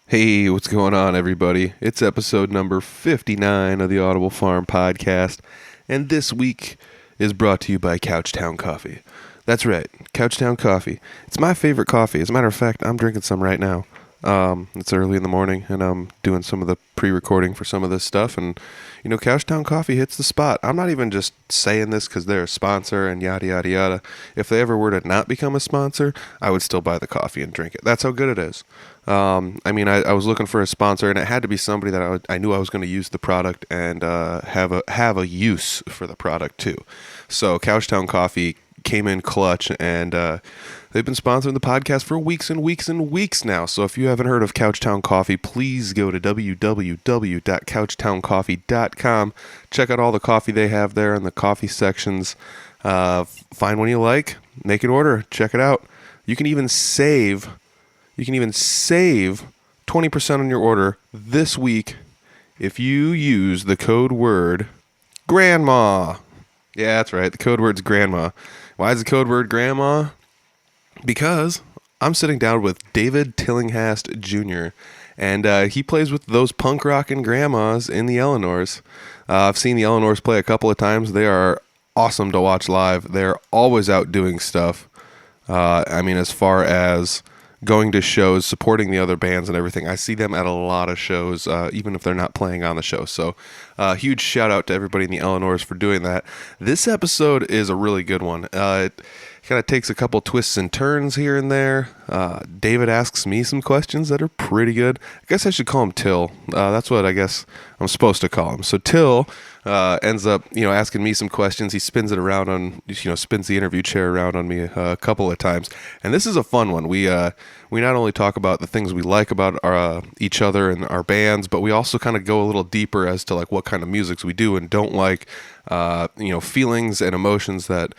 Hey, what's going on, everybody? It's episode number 59 of the Audible Farm podcast, and this week is brought to you by Couchtown Coffee. That's right, Couchtown Coffee. It's my favorite coffee. As a matter of fact, I'm drinking some right now. It's early in the morning, and I'm doing some of the pre-recording for some of this stuff, and, you know, Couchtown Coffee hits the spot. I'm not even just saying this because they're a sponsor and yada, yada, yada. If they ever were to not become a sponsor, I would still buy the coffee and drink it. That's how good it is. I was looking for a sponsor, and it had to be somebody that I knew I was going to use the product and have a use for the product too. So Couchtown Coffee came in clutch, and they've been sponsoring the podcast for weeks and weeks and weeks now. So if you haven't heard of Couchtown Coffee, please go to www.couchtowncoffee.com. Check out all the coffee they have there in the coffee sections. Find one you like, make an order, check it out. You can even save 20% on your order this week if you use the code word grandma. Yeah, that's right. The code word's grandma. Why is the code word grandma? Because I'm sitting down with David Tillinghast Jr., and he plays with those punk rockin' grandmas in the Eleanors. I've seen the Eleanors play a couple of times. They are awesome to watch live. They're always out doing stuff. As far as going to shows, supporting the other bands and everything. I see them at a lot of shows, even if they're not playing on the show. So huge shout out to everybody in the Eleanors for doing that. This episode is a really good one. It kind of takes a couple twists and turns here and there. David asks me some questions that are pretty good. I guess I should call him Till. That's what I guess I'm supposed to call him. So Till ends up, asking me some questions. He spins it around spins the interview chair around on me a couple of times. And this is a fun one. We not only talk about the things we like about our each other and our bands, but we also kind of go a little deeper as to like what kind of musics we do and don't like, feelings and emotions that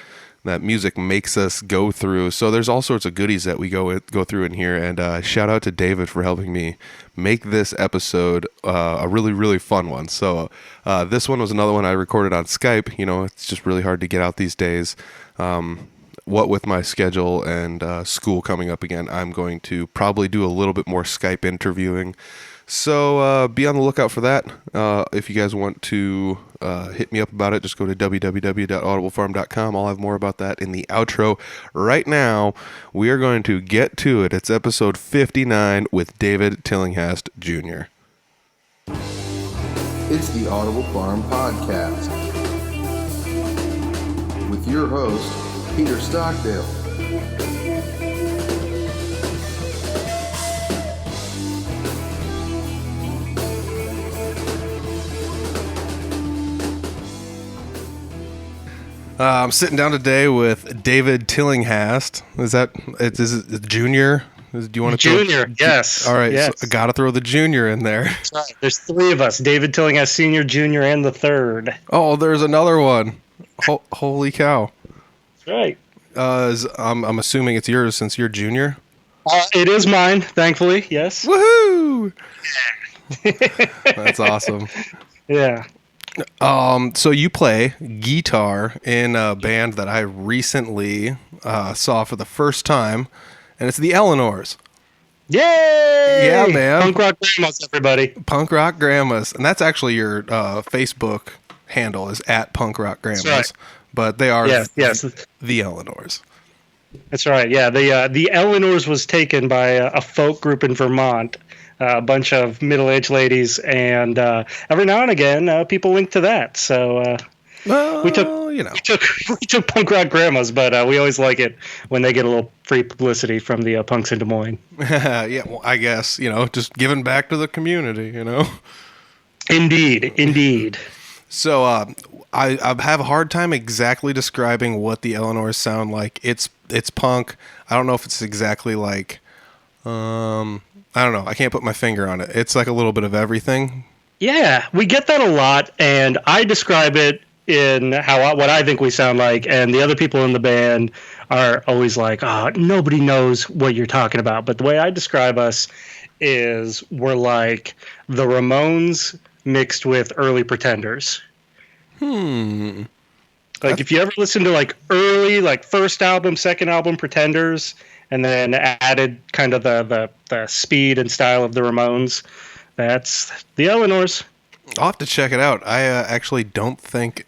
music makes us go through. So there's all sorts of goodies that we go through in here. And shout out to David for helping me make this episode a really, really fun one. So this one was another one I recorded on Skype. It's just really hard to get out these days. What with my schedule and school coming up again, I'm going to probably do a little bit more Skype interviewing. So be on the lookout for that. If you guys want to hit me up about it, just go to www.audiblefarm.com. I'll have more about that in the outro. Right now, we are going to get to it. It's episode 59 with David Tillinghast Jr. It's the Audible Farm Podcast with your host, Peter Stockdale. I'm sitting down today with David Tillinghast. Is it Junior? Do you want to Junior? Yes. All right. Yes. So I got to throw the Junior in there. That's right. There's three of us: David Tillinghast Sr., Junior, and the third. Oh, there's another one. Holy cow! That's right. I'm assuming it's yours since you're Junior. It is mine, thankfully. Yes. Woohoo! That's awesome. Yeah. So you play guitar in a band that I recently saw for the first time, and it's the Eleanors. Yay! Yeah, man. Punk rock grandmas, everybody. Punk Rock Grandmas, and that's actually your Facebook handle is at Punk Rock Grandmas. That's right. But they are yes. the Eleanors. That's right. Yeah, the Eleanors was taken by a folk group in Vermont. A bunch of middle-aged ladies, and every now and again, people link to that. So we took punk rock grandmas, but we always like it when they get a little free publicity from the punks in Des Moines. Yeah, well, I guess just giving back to the community. Indeed. So I have a hard time exactly describing what the Eleanors sound like. It's punk. I don't know if it's exactly like. I don't know. I can't put my finger on it. It's like a little bit of everything. Yeah, we get that a lot, and I describe it in what I think we sound like, and the other people in the band are always like, nobody knows what you're talking about. But the way I describe us is we're like the Ramones mixed with early Pretenders. If you ever listen to early, first album, second album Pretenders, and then added kind of the speed and style of the Ramones. That's the Eleanors. I'll have to check it out. I actually don't think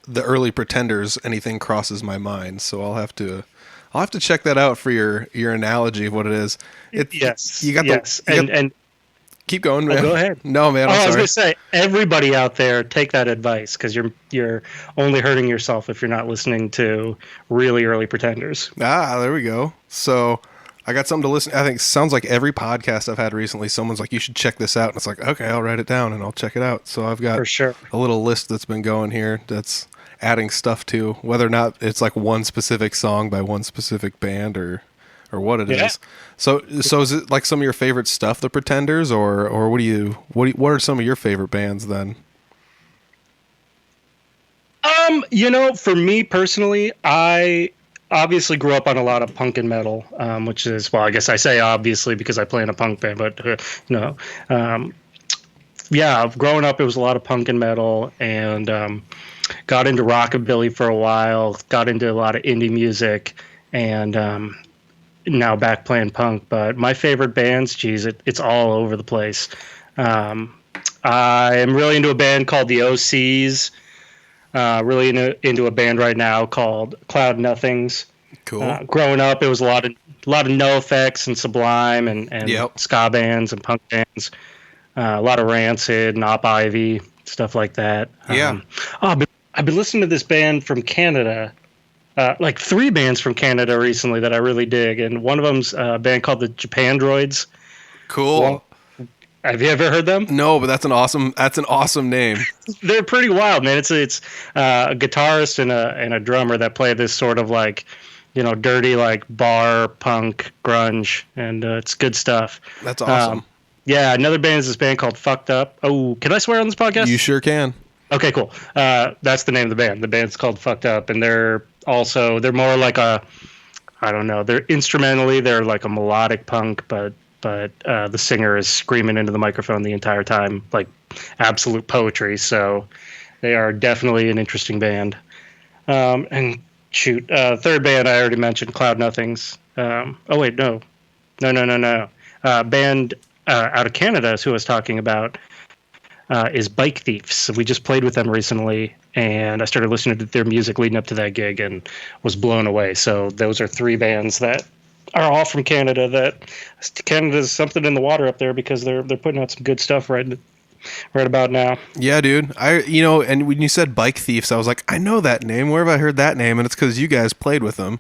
the early Pretenders anything crosses my mind, so I'll have to check that out for your analogy of what it is. Yes, you got yes, and keep going, man. go ahead. No, man. I'm I was sorry. going to say, everybody out there, take that advice, because you're only hurting yourself if you're not listening to really early Pretenders. There we go. So I got something to listen. I think it sounds like every podcast I've had recently, someone's like, you should check this out. And it's like, okay, I'll write it down and I'll check it out. So I've got For sure. a little list that's been going here that's adding stuff to, whether or not it's like one specific song by one specific band or what it is. So is it like some of your favorite stuff, the Pretenders, or what are some of your favorite bands then? For me personally, I obviously grew up on a lot of punk and metal, which is, well, I guess I say obviously because I play in a punk band, but growing up, it was a lot of punk and metal, and got into rockabilly for a while, got into a lot of indie music, and now back playing punk. But my favorite bands, it's all over the place. I am really into a band called the OCs. Really into a band right now called Cloud Nothings. Cool. Growing up, it was a lot of NoFX and Sublime and Yep. ska bands and punk bands. A lot of Rancid and Op Ivy, stuff like that. Yeah. I've been listening to this band from Canada, like 3 bands from Canada recently that I really dig, and one of them's a band called the Japan Droids. Cool. Well, have you ever heard them? No, but that's an awesome name. They're pretty wild, man. It's a guitarist and a drummer that play this sort of like, dirty like bar punk grunge, and it's good stuff. That's awesome. Another band is this band called Fucked Up. Oh, can I swear on this podcast? You sure can. Okay, cool. That's the name of the band. The band's called Fucked Up, and they're more like they're instrumentally, they're like a melodic punk, but the singer is screaming into the microphone the entire time, like absolute poetry. So they are definitely an interesting band. Third band I already mentioned, Cloud Nothings. Band out of Canada is who I was talking about. Is Bike Thieves. So we just played with them recently, and I started listening to their music leading up to that gig and was blown away. So those are 3 bands that are all from Canada. That Canada's something in the water up there because they're putting out some good stuff right about now. Yeah, dude. And when you said Bike Thieves, I was like, I know that name. Where have I heard that name? And it's because you guys played with them.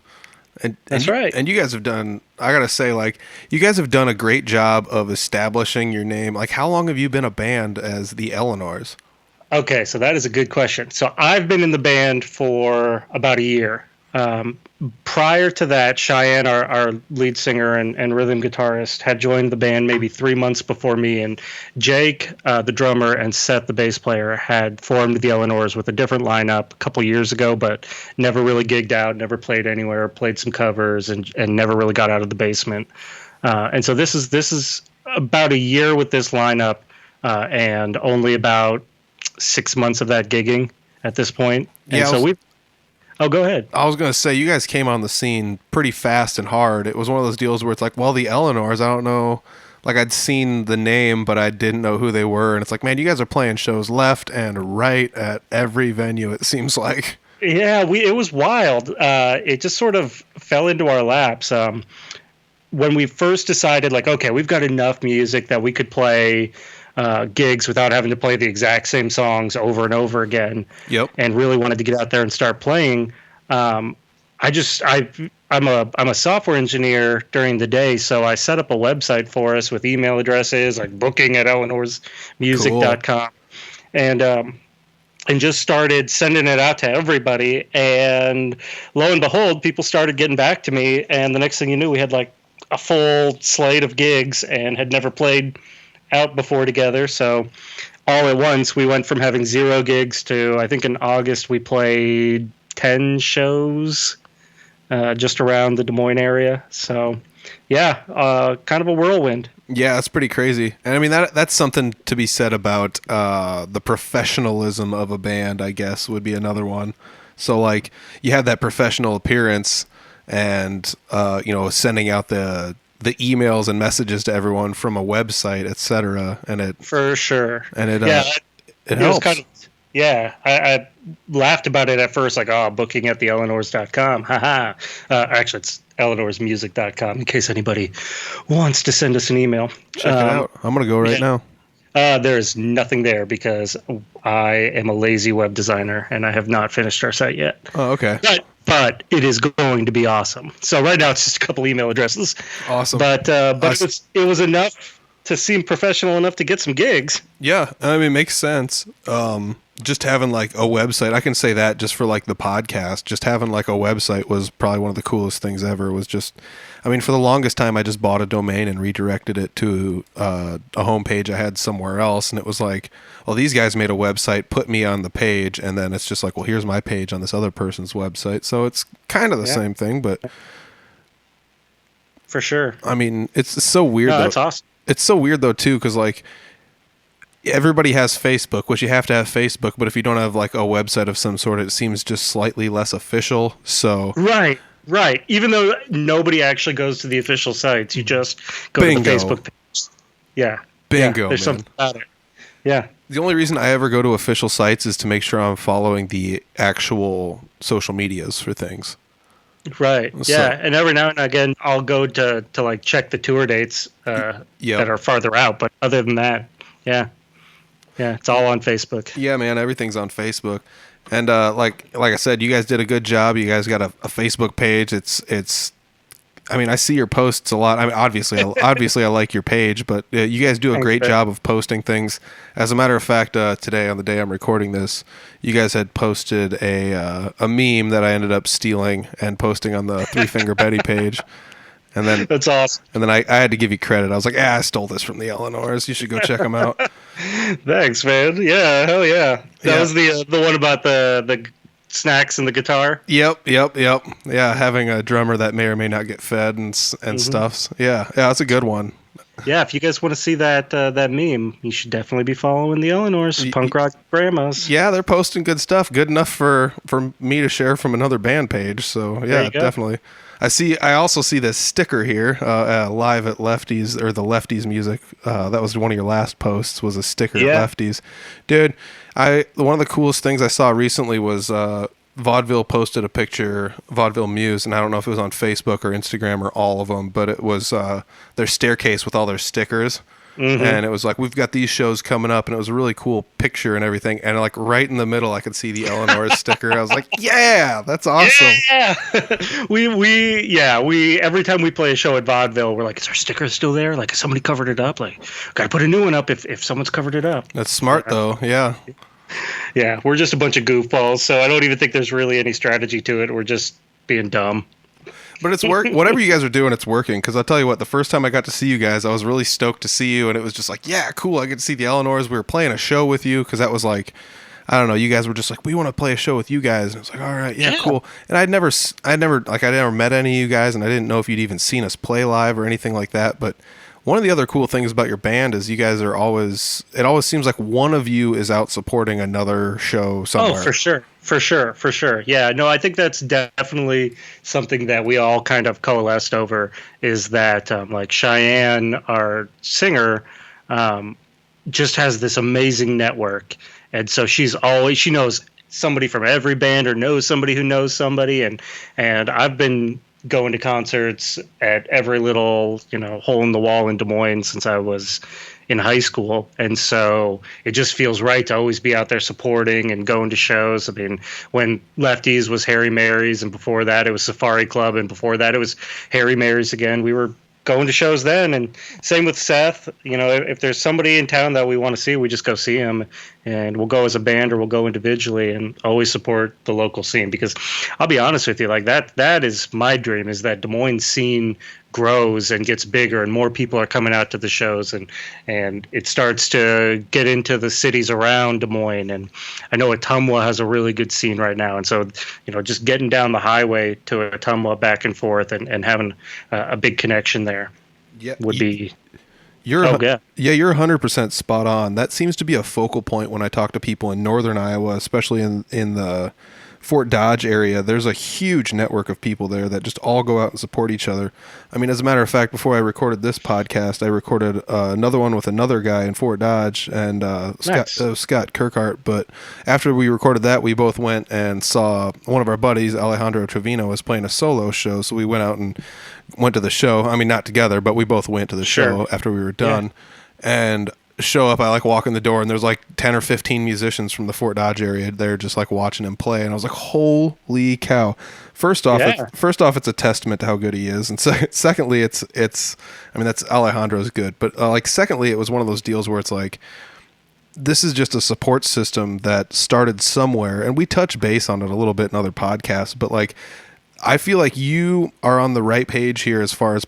That's right. And you guys have done, I gotta say, like, you guys have done a great job of establishing your name. Like, how long have you been a band as the Eleanors? Okay, so that is a good question. So I've been in the band for about a year. Prior to that, Cheyenne, our lead singer and rhythm guitarist, had joined the band maybe 3 months before me, and Jake, the drummer, and Seth, the bass player, had formed the Eleanors with a different lineup a couple years ago, but never really gigged out, never played anywhere, played some covers, and never really got out of the basement. And so this is about a year with this lineup, and only about 6 months of that gigging at this point. And yeah, so we've. Oh, go ahead. I was going to say, you guys came on the scene pretty fast and hard. It was one of those deals where it's like, well, the Eleanors, I don't know. Like, I'd seen the name, but I didn't know who they were. And it's like, man, you guys are playing shows left and right at every venue, it seems like. Yeah, it was wild. It just sort of fell into our laps. When we first decided, like, okay, we've got enough music that we could play gigs without having to play the exact same songs over and over again. Yep. And really wanted to get out there and start playing. I'm a software engineer during the day, so I set up a website for us with email addresses, like booking@elenorsmusic.com. Cool. And just started sending it out to everybody. And lo and behold, people started getting back to me. And the next thing you knew, we had like a full slate of gigs and had never played out before together. So all at once, we went from having 0 gigs to, I think in August, we played 10 shows just around the Des Moines area. So yeah, kind of a whirlwind. Yeah, that's pretty crazy. And I mean, that's something to be said about the professionalism of a band, I guess, would be another one. So like, you have that professional appearance, and sending out the emails and messages to everyone from a website, etc. And it For sure. and it Yeah, it it was helps. kind of, yeah, I laughed about it at first, like, oh, booking at the Eleanors.com. Haha. Actually, it's EleanorsMusic.com in case anybody wants to send us an email. Check it out. I'm gonna go right now. There's nothing there because I am a lazy web designer and I have not finished our site yet. Oh, okay. But it is going to be awesome. So right now it's just a couple email addresses. Awesome. But it was enough to seem professional enough to get some gigs. Yeah, I mean, it makes sense. Just having like a website, I can say that just for like the podcast, just having like a website was probably one of the coolest things ever. It was just, I mean, for the longest time, I just bought a domain and redirected it to a homepage I had somewhere else. And it was like, well, these guys made a website, put me on the page, and then it's just like, well, here's my page on this other person's website. So it's kind of the same thing, but for sure. I mean, it's so weird. No, that's awesome. It's so weird though too, because like everybody has Facebook, which you have to have Facebook, but if you don't have like a website of some sort, it seems just slightly less official. So Right. Even though nobody actually goes to the official sites, you just go Bingo. to the Facebook page. Yeah. Bingo, Yeah, there's man. something about it. Yeah. The only reason I ever go to official sites is to make sure I'm following the actual social medias for things. Right. So- Yeah. And every now and again, I'll go to like check the tour dates that are farther out. But other than that, yeah, it's all on Facebook. Yeah, man, everything's on Facebook. And like I said, you guys did a good job. You guys got a Facebook page. It's. I mean, I see your posts a lot. I mean, obviously I like your page, but you guys do a Thanks, great man. job of posting things. As a matter of fact, today on the day I'm recording this, you guys had posted a meme that I ended up stealing and posting on the Three Finger Betty page. And then That's awesome. And then I had to give you credit. I was like, I stole this from the Eleanors. You should go check them out. Thanks, man. Yeah. Hell yeah. That Yeah. was the one about the snacks and the guitar. Yep. Yeah, having a drummer that may or may not get fed and stuff. Yeah, that's a good one. Yeah. If you guys want to see that meme, you should definitely be following the Eleanors, punk rock grandmas. Yeah, they're posting good stuff. Good enough for me to share from another band page. So yeah, you go. definitely. I also see this sticker here, live at Lefties, or the Lefties music. That was one of your last posts, was a sticker at Lefties. Dude, one of the coolest things I saw recently was Vaudeville posted a picture, Vaudeville Muse, and I don't know if it was on Facebook or Instagram or all of them, but it was their staircase with all their stickers. Mm-hmm. And it was like, we've got these shows coming up, and it was a really cool picture and everything. And like right in the middle, I could see the Eleanors sticker. I was like, yeah, that's awesome. Yeah. we every time we play a show at Vaudeville, we're like, is our sticker still there? Like, has somebody covered it up? Like, gotta put a new one up if someone's covered it up. That's smart though. Yeah. Yeah, we're just a bunch of goofballs, so I don't even think there's really any strategy to it. We're just being dumb. But it's work. Whatever you guys are doing, it's working. Because I'll tell you what, the first time I got to see you guys, I was really stoked to see you, and it was just like, yeah, cool. I get to see the Eleanors. We were playing a show with you because that was like, I don't know. You guys were just like, we want to play a show with you guys, and I was like, all right, yeah, cool. And I'd never met any of you guys, and I didn't know if you'd even seen us play live or anything like that. But one of the other cool things about your band is you guys are always. It always seems like one of you is out supporting another show somewhere. Oh, for sure. Yeah, no, I think that's definitely something that we all kind of coalesced over. Is that like Cheyenne, our singer, just has this amazing network, and so she knows somebody from every band or knows somebody who knows somebody, and I've been going to concerts at every little hole in the wall in Des Moines since I was in high school, and so it just feels right to always be out there supporting and going to shows. I mean, when Lefties was Harry Mary's, and before that it was Safari Club, and before that it was Harry Mary's again, we were going to shows then. And same with Seth. If there's somebody in town that we want to see, we just go see him, and we'll go as a band or we'll go individually, and always support the local scene. Because I'll be honest with you, like that is my dream, is that Des Moines scene grows and gets bigger, and more people are coming out to the shows, and it starts to get into the cities around Des Moines. And I know Ottumwa has a really good scene right now, and so just getting down the highway to Ottumwa back and forth, and having a big connection there would be. You're 100% spot on. That seems to be a focal point when I talk to people in northern Iowa, especially in the Fort Dodge area, there's a huge network of people there that just all go out and support each other. I mean, as a matter of fact, before I recorded this podcast, I recorded another one with another guy in Fort Dodge, and Nice. Scott Kirkhart. But after we recorded that, we both went and saw one of our buddies, Alejandro Trevino, was playing a solo show. So we went out and went to the show. I mean, not together, but we both went to the show after we were done. And show up, I like walk in the door, and there's like 10 or 15 musicians from the Fort Dodge area there just like watching him play, and I was like, holy cow. First off, it's a testament to how good he is, and secondly, it's I mean, that's Alejandro's good, but like secondly, it was one of those deals where it's like, this is just a support system that started somewhere, and we touch base on it a little bit in other podcasts, but like, I feel like you are on the right page here as far as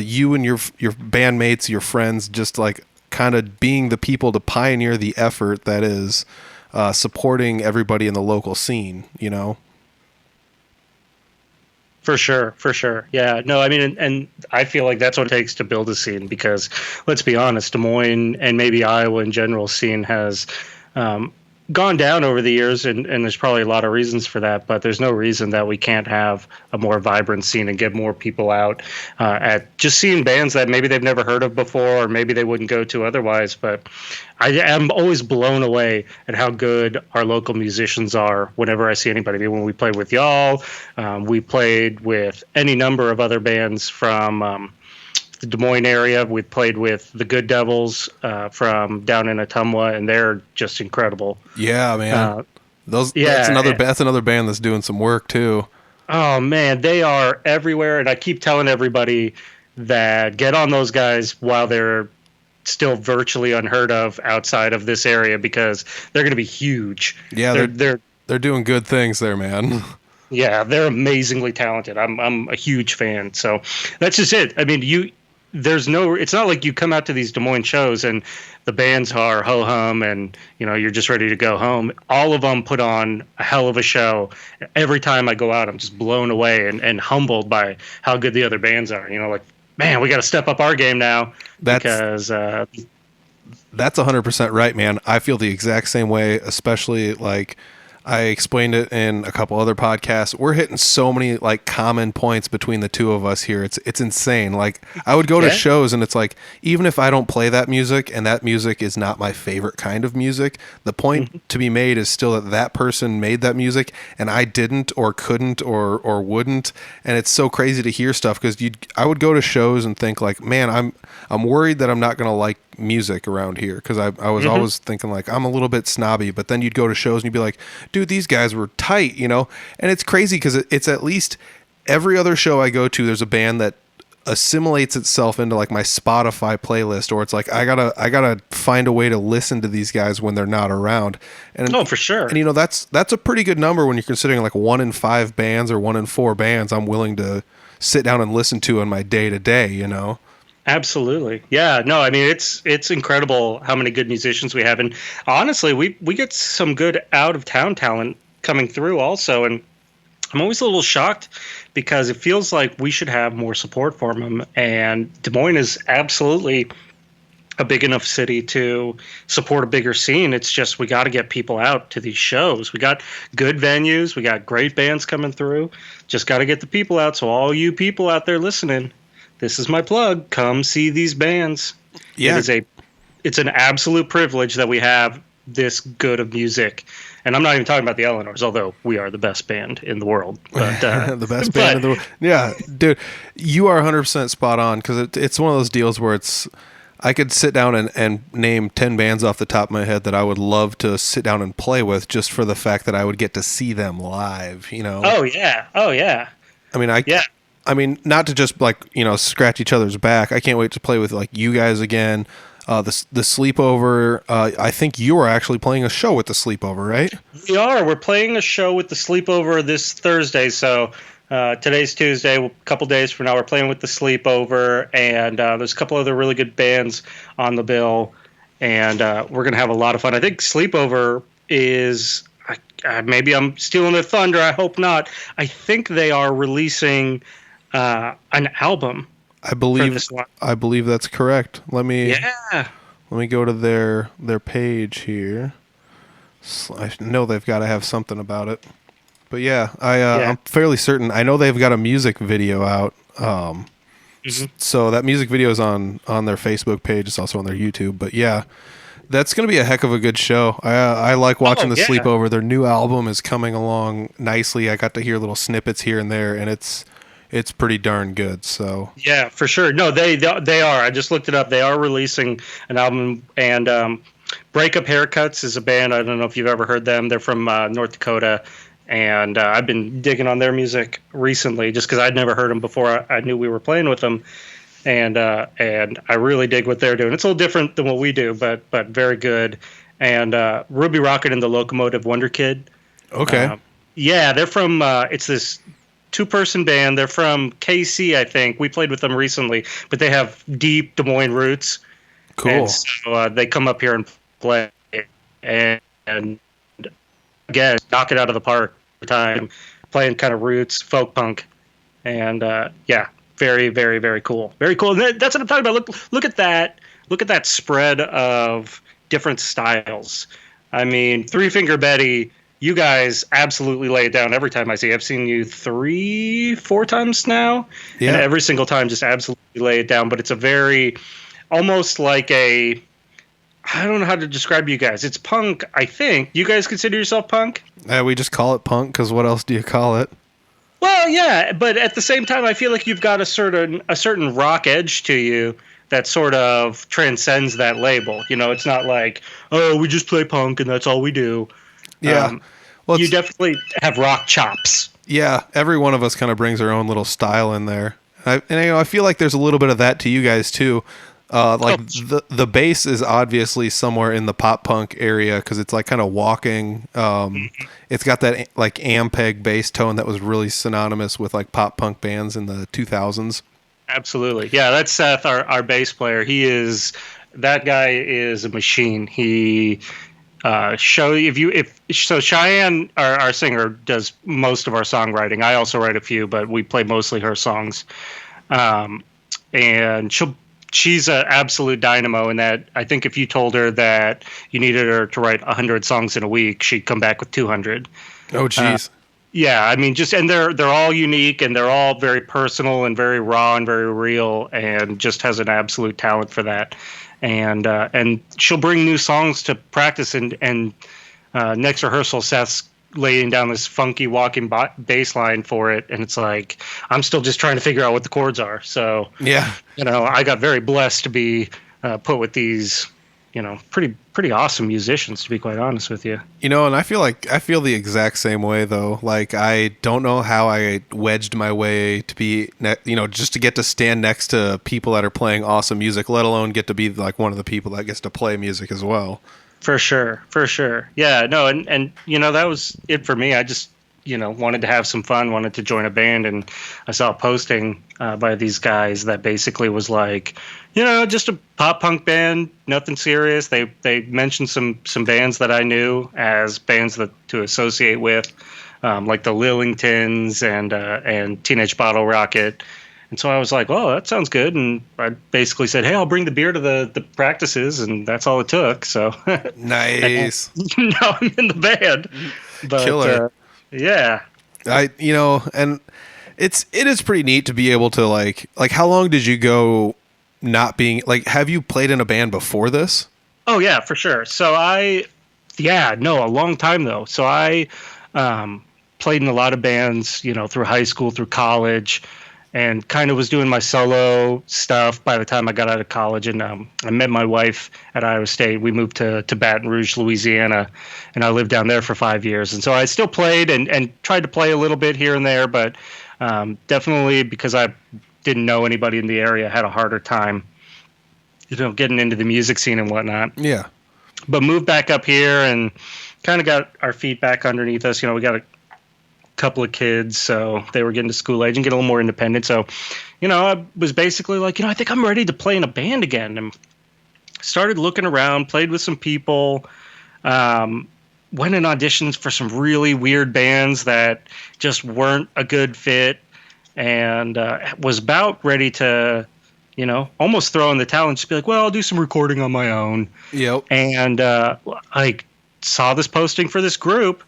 you and your bandmates, your friends, just like kind of being the people to pioneer the effort that is supporting everybody in the local scene, you know? For sure. Yeah, no, I mean, and I feel like that's what it takes to build a scene, because let's be honest, Des Moines and maybe Iowa in general scene has gone down over the years, and there's probably a lot of reasons for that, but there's no reason that we can't have a more vibrant scene and get more people out at just seeing bands that maybe they've never heard of before, or maybe they wouldn't go to otherwise. But I am always blown away at how good our local musicians are whenever I see anybody. I mean, when we played with y'all, we played with any number of other bands from the Des Moines area. We played with the Good Devils from down in Ottumwa, and they're just incredible. Yeah, man. That's another band that's doing some work too. Oh man, they are everywhere, and I keep telling everybody that get on those guys while they're still virtually unheard of outside of this area, because they're going to be huge. Yeah, they're doing good things there, man. Yeah, they're amazingly talented. I'm a huge fan. So that's just it. I mean, it's not like you come out to these Des Moines shows and the bands are ho-hum and, you know, you're just ready to go home. All of them put on a hell of a show. Every time I go out, I'm just blown away and humbled by how good the other bands are. You know, like, man, we got to step up our game now, because that's 100% right, man. I feel the exact same way, especially like I explained it in a couple other podcasts. We're hitting so many like common points between the two of us here. It's insane. Like I would go to shows, and it's like, even if I don't play that music and that music is not my favorite kind of music, the point to be made is still that person made that music and I didn't or couldn't or wouldn't. And it's so crazy to hear stuff, because I would go to shows and think like, man, I'm worried that I'm not going to like music around here, because I was always thinking like I'm a little bit snobby, but then you'd go to shows and you'd be like, dude, these guys were tight, you know? And it's crazy, because it's at least every other show I go to, there's a band that assimilates itself into like my Spotify playlist, or it's like I gotta find a way to listen to these guys when they're not around. And for sure. And you know, that's a pretty good number when you're considering like 1 in 5 bands or 1 in 4 bands I'm willing to sit down and listen to in my day to day, you know? Absolutely. Yeah, no, I mean, it's incredible how many good musicians we have. And honestly, we get some good out of town talent coming through also. And I'm always a little shocked, because it feels like we should have more support for them. And Des Moines is absolutely a big enough city to support a bigger scene. It's just, we got to get people out to these shows. We got good venues. We got great bands coming through. Just got to get the people out. So all you people out there listening, this is my plug. Come see these bands. Yeah. It's an absolute privilege that we have this good of music. And I'm not even talking about the Eleanors, although we are the best band in the world. But, the best band in the world. Yeah, dude, you are 100% spot on, because it's one of those deals where I could sit down and name 10 bands off the top of my head that I would love to sit down and play with, just for the fact that I would get to see them live, you know? Oh, yeah. I mean, not to just like, you know, scratch each other's back. I can't wait to play with like you guys again. The Sleepover. I think you are actually playing a show with the Sleepover, right? We are. We're playing a show with the Sleepover this Thursday. So today's Tuesday. A couple days from now, we're playing with the Sleepover, and there's a couple other really good bands on the bill, and we're gonna have a lot of fun. I think Sleepover is. Maybe I'm stealing their thunder. I hope not. I think they are releasing an album. I believe that's correct. Let me go to their page here. I know they've got to have something about it. But yeah, Yeah. I'm fairly certain. I know they've got a music video out. So that music video is on their Facebook page. It's also on their YouTube. But yeah, that's going to be a heck of a good show. I like watching the yeah. sleepover. Their new album is coming along nicely. I got to hear little snippets here and there, and it's pretty darn good. So Yeah, for sure. No, they are. I just looked it up. They are releasing an album, and Breakup Haircuts is a band. I don't know if you've ever heard them. They're from North Dakota, and I've been digging on their music recently just because I'd never heard them before. I knew we were playing with them, and I really dig what they're doing. It's a little different than what we do, but very good. And Ruby Rocket and the Locomotive Wonder Kid. okay, Yeah, they're from. It's this two-person band. They're from KC, I think. We played with them recently, but they have deep Des Moines roots. cool. And so they come up here and play, and again, knock it out of the park every time, playing kind of roots, folk punk, and yeah, very, very, very cool. Very cool. And that's what I'm talking about. Look at that. Look at that spread of different styles. I mean, Three Finger Betty, you guys absolutely lay it down every time I see you. I've seen you 3-4 times now, Yeah. and every single time just absolutely lay it down. But it's a very, almost like a, I don't know how to describe you guys. It's punk, I think. You guys consider yourself punk? We just call it punk because what else do you call it? Well, yeah, but at the same time, I feel like you've got a certain rock edge to you that sort of transcends that label. You know, it's not like, oh, we just play punk and that's all we do. Yeah. Well, You definitely have rock chops. yeah, every one of us kind of brings our own little style in there. And I feel like there's a little bit of that to you guys too. The bass is obviously somewhere in the pop punk area because it's like kind of walking. It's got that like Ampeg bass tone that was really synonymous with like pop punk bands in the 2000s. Absolutely. Yeah, that's Seth, our bass player. That guy is a machine. He Cheyenne, our singer, does most of our songwriting. I also write a few, but we play mostly her songs. And she's an absolute dynamo in that I think if you told her that you needed her to write 100 songs in a week, she'd come back with 200. Oh, geez. Yeah, I mean, and they're all unique and they're all very personal and very raw and very real, and just has an absolute talent for that. And she'll bring new songs to practice, and next rehearsal, Seth's laying down this funky walking bass line for it, and it's like I'm still just trying to figure out what the chords are. So Yeah. I got very blessed to be put with these, pretty awesome musicians, to be quite honest with you. And I feel the exact same way though. Like I don't know how I wedged my way to be, just to get to stand next to people that are playing awesome music, let alone get to be like one of the people that gets to play music as well. For sure. Yeah, no, and that was it for me. I just, wanted to have some fun, wanted to join a band, and I saw a posting by these guys that basically was like, just a pop punk band, nothing serious. They mentioned some bands that I knew as bands to associate with, like the Lillingtons and Teenage Bottle Rocket. And so I was like, oh, that sounds good. And I basically said, hey, I'll bring the beer to the practices. And that's all it took. So Nice. now I'm in the band. But, Killer. Yeah. And it is pretty neat to be able to like how long did you go not being like, have you played in a band before this? Oh, yeah, for sure. So a long time though. So I played in a lot of bands, through high school, through college, and kind of was doing my solo stuff by the time I got out of college. And I met my wife at Iowa State. We moved to Baton Rouge, Louisiana, and I lived down there for 5 years. And so I still played and tried to play a little bit here and there, but definitely because I didn't know anybody in the area, had a harder time, getting into the music scene and whatnot. Yeah. But moved back up here and kind of got our feet back underneath us. We got a couple of kids, so they were getting to school age and get a little more independent. So, I was basically like, I think I'm ready to play in a band again, and started looking around, played with some people, went in auditions for some really weird bands that just weren't a good fit, and was about ready to, almost throw in the towel and just be like, well, I'll do some recording on my own. Yep. And I saw this posting for this group,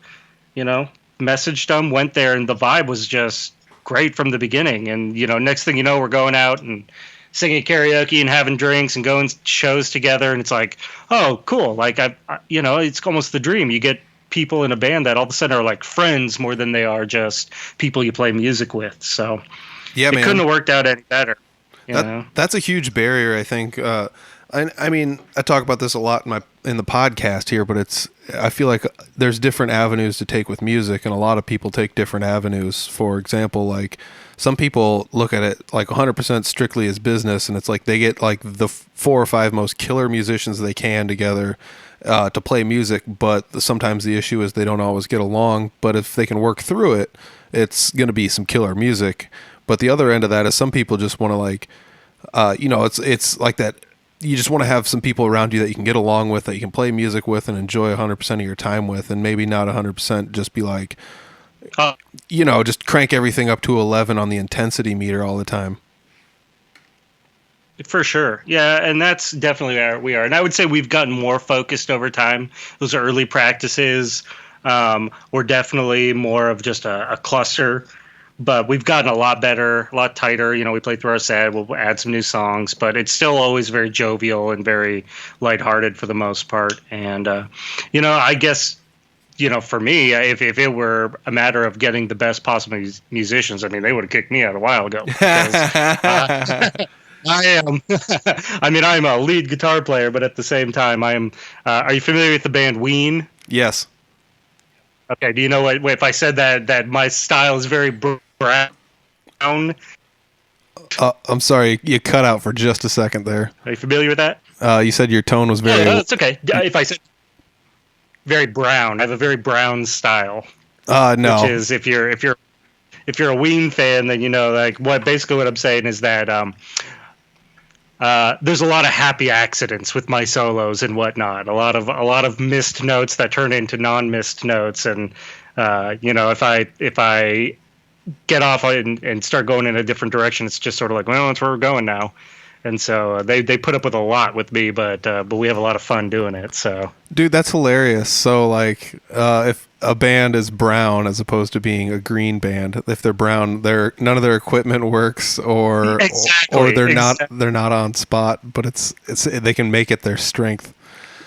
messaged them, went there, and the vibe was just great from the beginning. And next thing you know, we're going out and singing karaoke and having drinks and going shows together, and it's like, oh, cool. Like it's almost the dream. You get people in a band that all of a sudden are like friends more than they are just people you play music with. So yeah, it man, couldn't have worked out any better. That's a huge barrier, I think. I mean, I talk about this a lot in the podcast here, but I feel like there's different avenues to take with music, and a lot of people take different avenues. For example, like some people look at it like 100% strictly as business, and it's like they get like the 4 or 5 most killer musicians they can together to play music, but sometimes the issue is they don't always get along. But if they can work through it, it's going to be some killer music. But the other end of that is some people just want to like, it's like that. You just want to have some people around you that you can get along with, that you can play music with and enjoy 100% of your time with, and maybe not 100% just be like, just crank everything up to 11 on the intensity meter all the time. For sure. Yeah, and that's definitely where we are. And I would say we've gotten more focused over time. Those early practices were definitely more of just a cluster. But we've gotten a lot better, a lot tighter. We play through our set. We'll add some new songs, but it's still always very jovial and very lighthearted for the most part. And, I guess, for me, if it were a matter of getting the best possible musicians, I mean, they would have kicked me out a while ago. Because, I'm a lead guitar player, but at the same time, are you familiar with the band Ween? Yes. Okay. Do you know what, if I said that my style is very brown? I'm sorry, you cut out for just a second there. Are you familiar with that? You said your tone was very... No, that's okay. If I said very brown, I have a very brown style. No. Which is, if you're a Ween fan, then what I'm saying is that there's a lot of happy accidents with my solos and whatnot. A lot of missed notes that turn into non-missed notes, and if I get off and start going in a different direction, it's just sort of like, well, that's where we're going now. And so they put up with a lot with me, but we have a lot of fun doing it. So, dude, that's hilarious. So like, if a band is brown as opposed to being a green band, if they're brown, none of their equipment works, or they're not on spot, but it's they can make it their strength.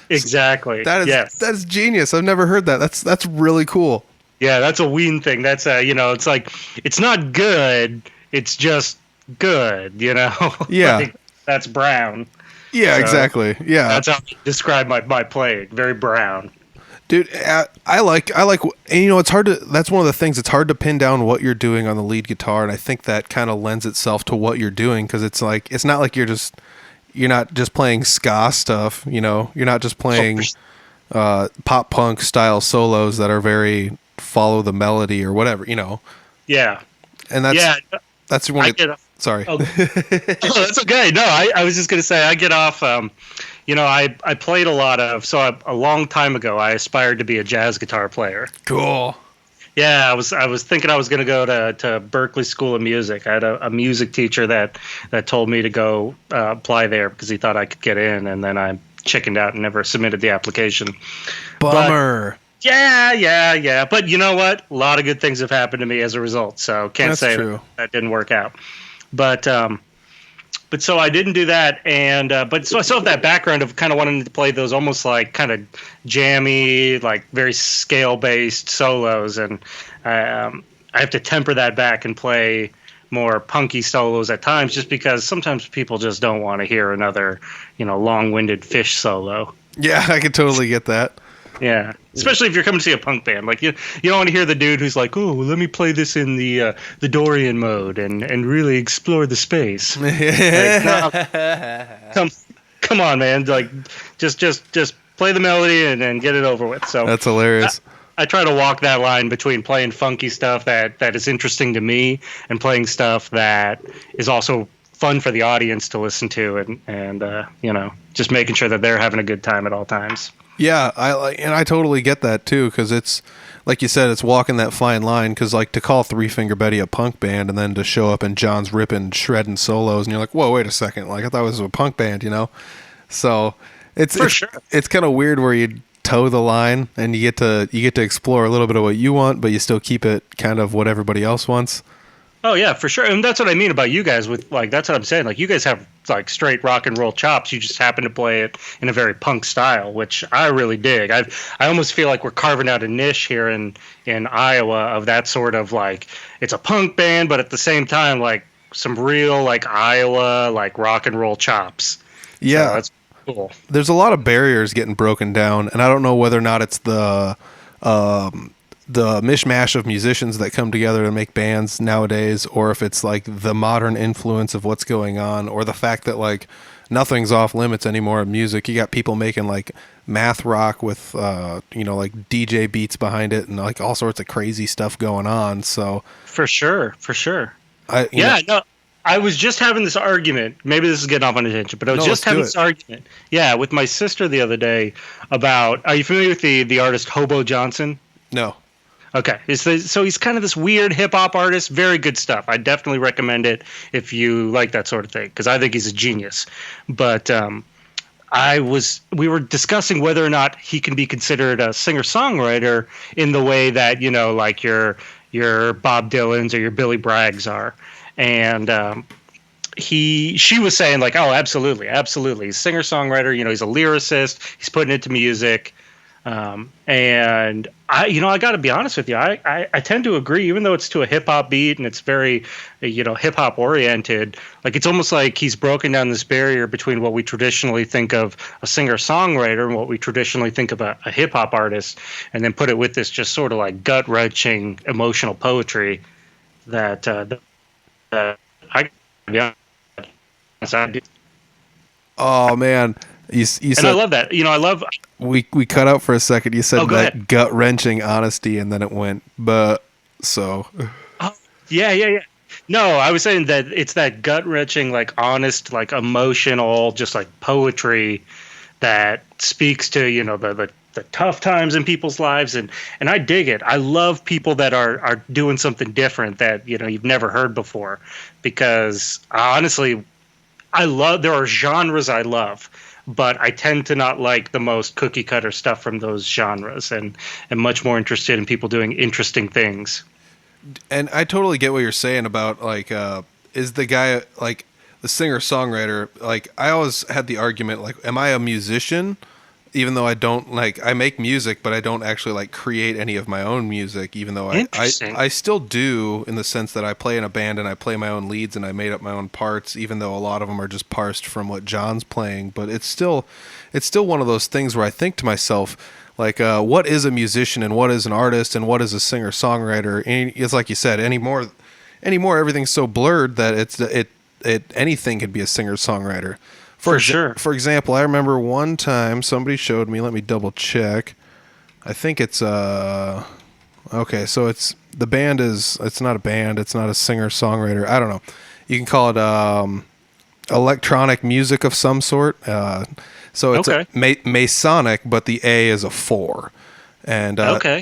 Exactly. That's genius. I've never heard that. That's really cool. Yeah, that's a Ween thing. That's it's like, it's not good. It's just good. Yeah. Like, that's brown. Yeah, so exactly. Yeah, that's how I describe my playing. Very brown. Dude, I like, and it's hard to. That's one of the things. It's hard to pin down what you're doing on the lead guitar, and I think that kind of lends itself to what you're doing, because it's like, it's not like you're not just playing ska stuff. You're not just playing pop punk style solos that are very follow the melody or whatever. Yeah. And that's one. Sorry. Oh, that's okay. No, I was just gonna say, I get off. I played a lot of. So a long time ago, I aspired to be a jazz guitar player. Cool. Yeah, I was thinking I was going to go to Berklee School of Music. I had a music teacher that told me to go apply there because he thought I could get in, and then I chickened out and never submitted the application. Bummer. Yeah. But you know what? A lot of good things have happened to me as a result, so can't say that didn't work out. But so I didn't do that, and but so I still have that background of kind of wanting to play those almost like kind of jammy, like very scale based solos, and I have to temper that back and play more punky solos at times, just because sometimes people just don't want to hear another long winded Fish solo. Yeah, I could totally get that. Yeah, especially if you're coming to see a punk band. Like you don't want to hear the dude who's like, "Oh, let me play this in the Dorian mode and really explore the space." Like, no, come on, man! Like just play the melody and get it over with. So that's hilarious. I try to walk that line between playing funky stuff that is interesting to me and playing stuff that is also fun for the audience to listen to, and just making sure that they're having a good time at all times. Yeah, I totally get that too, because it's like you said, it's walking that fine line. Because like to call Three Finger Betty a punk band, and then to show up and John's ripping, shredding solos, and you're like, whoa, wait a second, like I thought it was a punk band, So it's for sure. It's kind of weird where toe the line, and you get to explore a little bit of what you want, but you still keep it kind of what everybody else wants. Oh yeah, for sure. And that's what I mean about you guys with like that's what I'm saying. Like you guys have like straight rock and roll chops. You just happen to play it in a very punk style, which I really dig. I almost feel like we're carving out a niche here in Iowa of that sort of like it's a punk band, but at the same time like some real like Iowa like rock and roll chops. Yeah, so that's cool. There's a lot of barriers getting broken down, and I don't know whether or not it's the mishmash of musicians that come together to make bands nowadays, or if it's like the modern influence of what's going on, or the fact that like nothing's off limits anymore in music. You got people making like math rock with like DJ beats behind it and like all sorts of crazy stuff going on. So for sure. I was just having this argument. Maybe this is getting off on a tangent, but I was just having this argument. Yeah, with my sister the other day about. Are you familiar with the artist Hobo Johnson? No. Okay, so he's kind of this weird hip hop artist. Very good stuff. I definitely recommend it if you like that sort of thing because I think he's a genius. But we were discussing whether or not he can be considered a singer songwriter in the way that like your Bob Dylan's or your Billy Braggs are, and she was saying like, oh, absolutely, he's a singer songwriter. He's a lyricist. He's putting it to music. And I got to be honest with you. I tend to agree, even though it's to a hip hop beat and it's very, hip hop oriented. Like it's almost like he's broken down this barrier between what we traditionally think of a singer songwriter and what we traditionally think of a hip hop artist, and then put it with this just sort of like gut wrenching emotional poetry that I do. Oh man. You said, and I love that. I love. We cut out for a second. You said that gut wrenching honesty, and then it went, but so. Oh, yeah. No, I was saying that it's that gut wrenching, like honest, like emotional, just like poetry that speaks to the tough times in people's lives, and I dig it. I love people that are doing something different that you've never heard before, because honestly, there are genres I love. But I tend to not like the most cookie cutter stuff from those genres, and am much more interested in people doing interesting things. And I totally get what you're saying about like, is the guy like the singer songwriter? Like I always had the argument like, am I a musician? Even though I don't I make music, but I don't actually like create any of my own music, even though I still do, in the sense that I play in a band and I play my own leads and I made up my own parts, even though a lot of them are just parsed from what John's playing. But it's still one of those things where I think to myself, like, what is a musician and what is an artist and what is a singer songwriter? And it's like you said, anymore everything's so blurred that anything could be a singer songwriter. For sure. For example, I remember one time somebody showed me, let me double check. I think it's okay, so it's not a band, it's not a singer-songwriter. I don't know. You can call it electronic music of some sort. So it's Masonic, but the A is a 4. And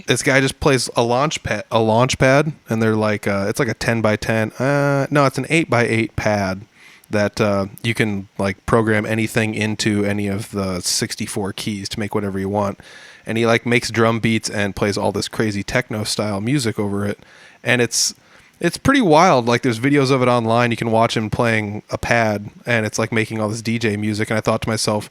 this guy just plays a launch pad, and they're like it's like a 10 by 10. No, it's an 8 by 8 pad that you can like program anything into any of the 64 keys to make whatever you want. And he like makes drum beats and plays all this crazy techno style music over it. And it's pretty wild. Like there's videos of it online. You can watch him playing a pad and it's like making all this DJ music. And I thought to myself,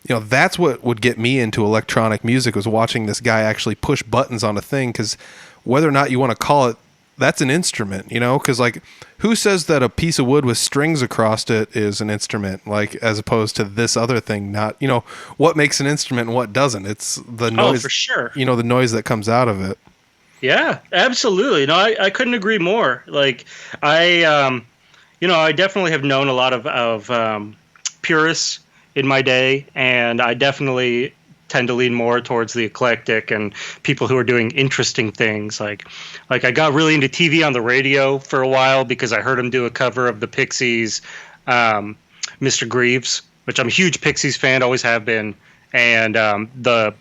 that's what would get me into electronic music, was watching this guy actually push buttons on a thing. Because whether or not you want to call it, that's an instrument, because like who says that a piece of wood with strings across it is an instrument, like as opposed to this other thing? Not, what makes an instrument and what doesn't? It's the noise, for sure. The noise that comes out of it. Yeah, absolutely. No, I couldn't agree more. Like I definitely have known a lot of purists in my day, and I definitely tend to lean more towards the eclectic and people who are doing interesting things. Like I got really into TV on the radio for a while because I heard him do a cover of the Pixies, Mr. Greaves, which I'm a huge Pixies fan, always have been. And the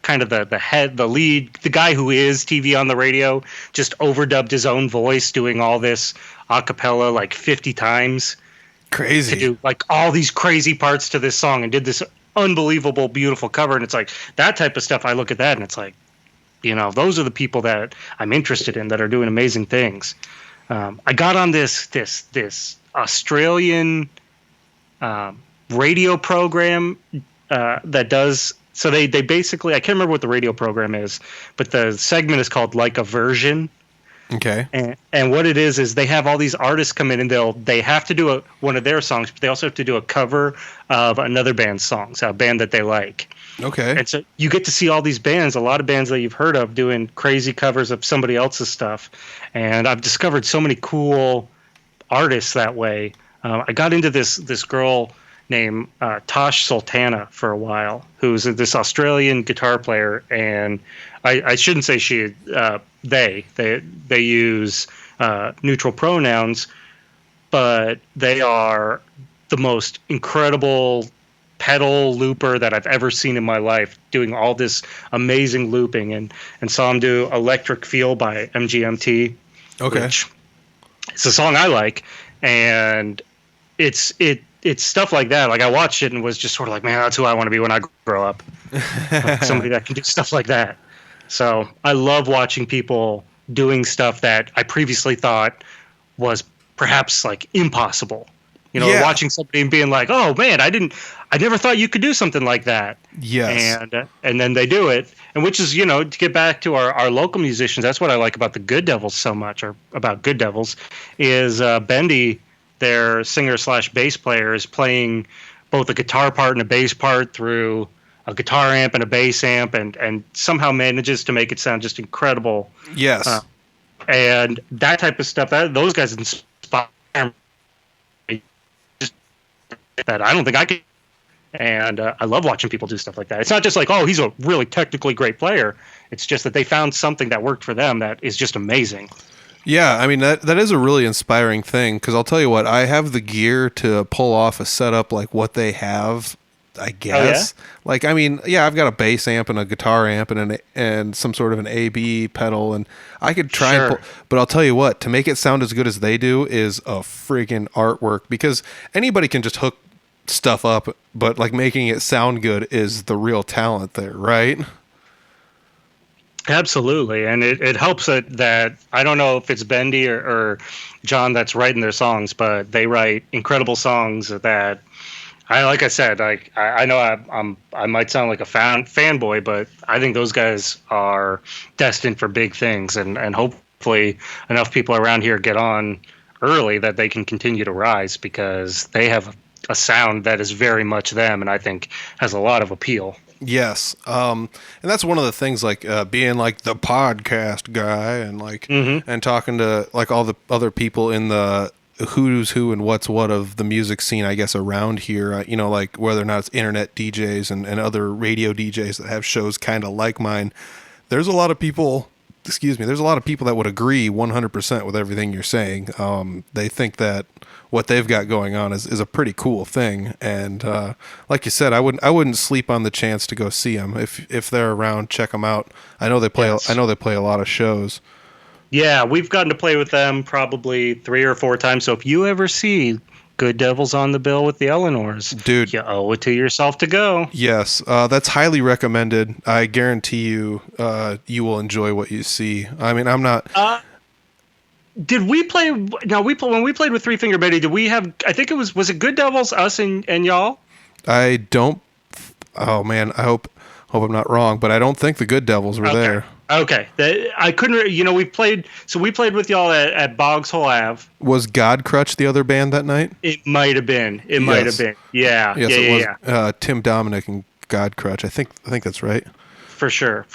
kind of the lead, the guy who is TV on the radio, just overdubbed his own voice doing all this a cappella like 50 times. Crazy. To do like all these crazy parts to this song, and did this unbelievable, beautiful cover. And it's like that type of stuff. I look at that and it's like, those are the people that I'm interested in that are doing amazing things. I got on this Australian radio program that does. So they basically, I can't remember what the radio program is, but the segment is called Like a Version. Okay. And what it is they have all these artists come in and they have to do one of their songs, but they also have to do a cover of another band's songs, a band that they like. Okay. And so you get to see all these bands, a lot of bands that you've heard of doing crazy covers of somebody else's stuff. And I've discovered so many cool artists that way. I got into this girl named Tosh Sultana for a while, who's this Australian guitar player, and I shouldn't say she. They use neutral pronouns, but they are the most incredible pedal looper that I've ever seen in my life, doing all this amazing looping, and saw him do Electric Feel by MGMT. Okay. Which it's a song I like, and it's stuff like that. Like I watched it and was just sort of like, man, that's who I want to be when I grow up. Like somebody that can do stuff like that. So I love watching people doing stuff that I previously thought was perhaps like impossible. Watching somebody and being like, oh man, I never thought you could do something like that. Yes. And then they do it. And which is, to get back to our local musicians, that's what I like about the Good Devils so much, or about Good Devils, is Bendy, their singer/bass player, is playing both a guitar part and a bass part through a guitar amp and a bass amp, and somehow manages to make it sound just incredible. Yes. And that type of stuff, those guys inspire me that I don't think I could. And I love watching people do stuff like that. It's not just like, oh, he's a really technically great player. It's just that they found something that worked for them that is just amazing. Yeah, I mean, that is a really inspiring thing, because I'll tell you what, I have the gear to pull off a setup like what they have, I guess. Oh, yeah? Like, I mean, yeah, I've got a bass amp and a guitar amp and some sort of an AB pedal, and I could try and pull, but I'll tell you what, to make it sound as good as they do is a friggin' artwork, because anybody can just hook stuff up, but like making it sound good is the real talent there, right? Absolutely, and it helps that I don't know if it's Bendy or John that's writing their songs, but they write incredible songs that like I said, like I know I might sound like a fanboy, but I think those guys are destined for big things, and hopefully enough people around here get on early that they can continue to rise, because they have a sound that is very much them, and I think has a lot of appeal. Yes. And that's one of the things, like being like the podcast guy and like and talking to like all the other people in the who's who and what's what of the music scene, I guess, around here, like whether or not it's internet DJs and other radio DJs that have shows kind of like mine. There's a lot of people, there's a lot of people that would agree 100% with everything you're saying. They think that what they've got going on is a pretty cool thing, and like you said, I wouldn't sleep on the chance to go see them if they're around. Check them out. I know they play. Yes. I know they play a lot of shows. Yeah, we've gotten to play with them probably 3 or 4 times. So if you ever see Good Devils on the bill with the Eleanors, dude, you owe it to yourself to go. Yes, that's highly recommended. I guarantee you, you will enjoy what you see. I mean, I'm not. Did we play? No, when we played with Three Finger Betty. Did we have? I think it was it Good Devils, us and y'all? I don't. Oh man, I hope I'm not wrong, but I don't think the Good Devils were there. Okay, I couldn't. We played. So we played with y'all at Boggs Hole Ave. Was God Crutch the other band that night? It might have been. Might have been. Yeah. Yes, it was. Tim Dominic and God Crutch. I think that's right. For sure.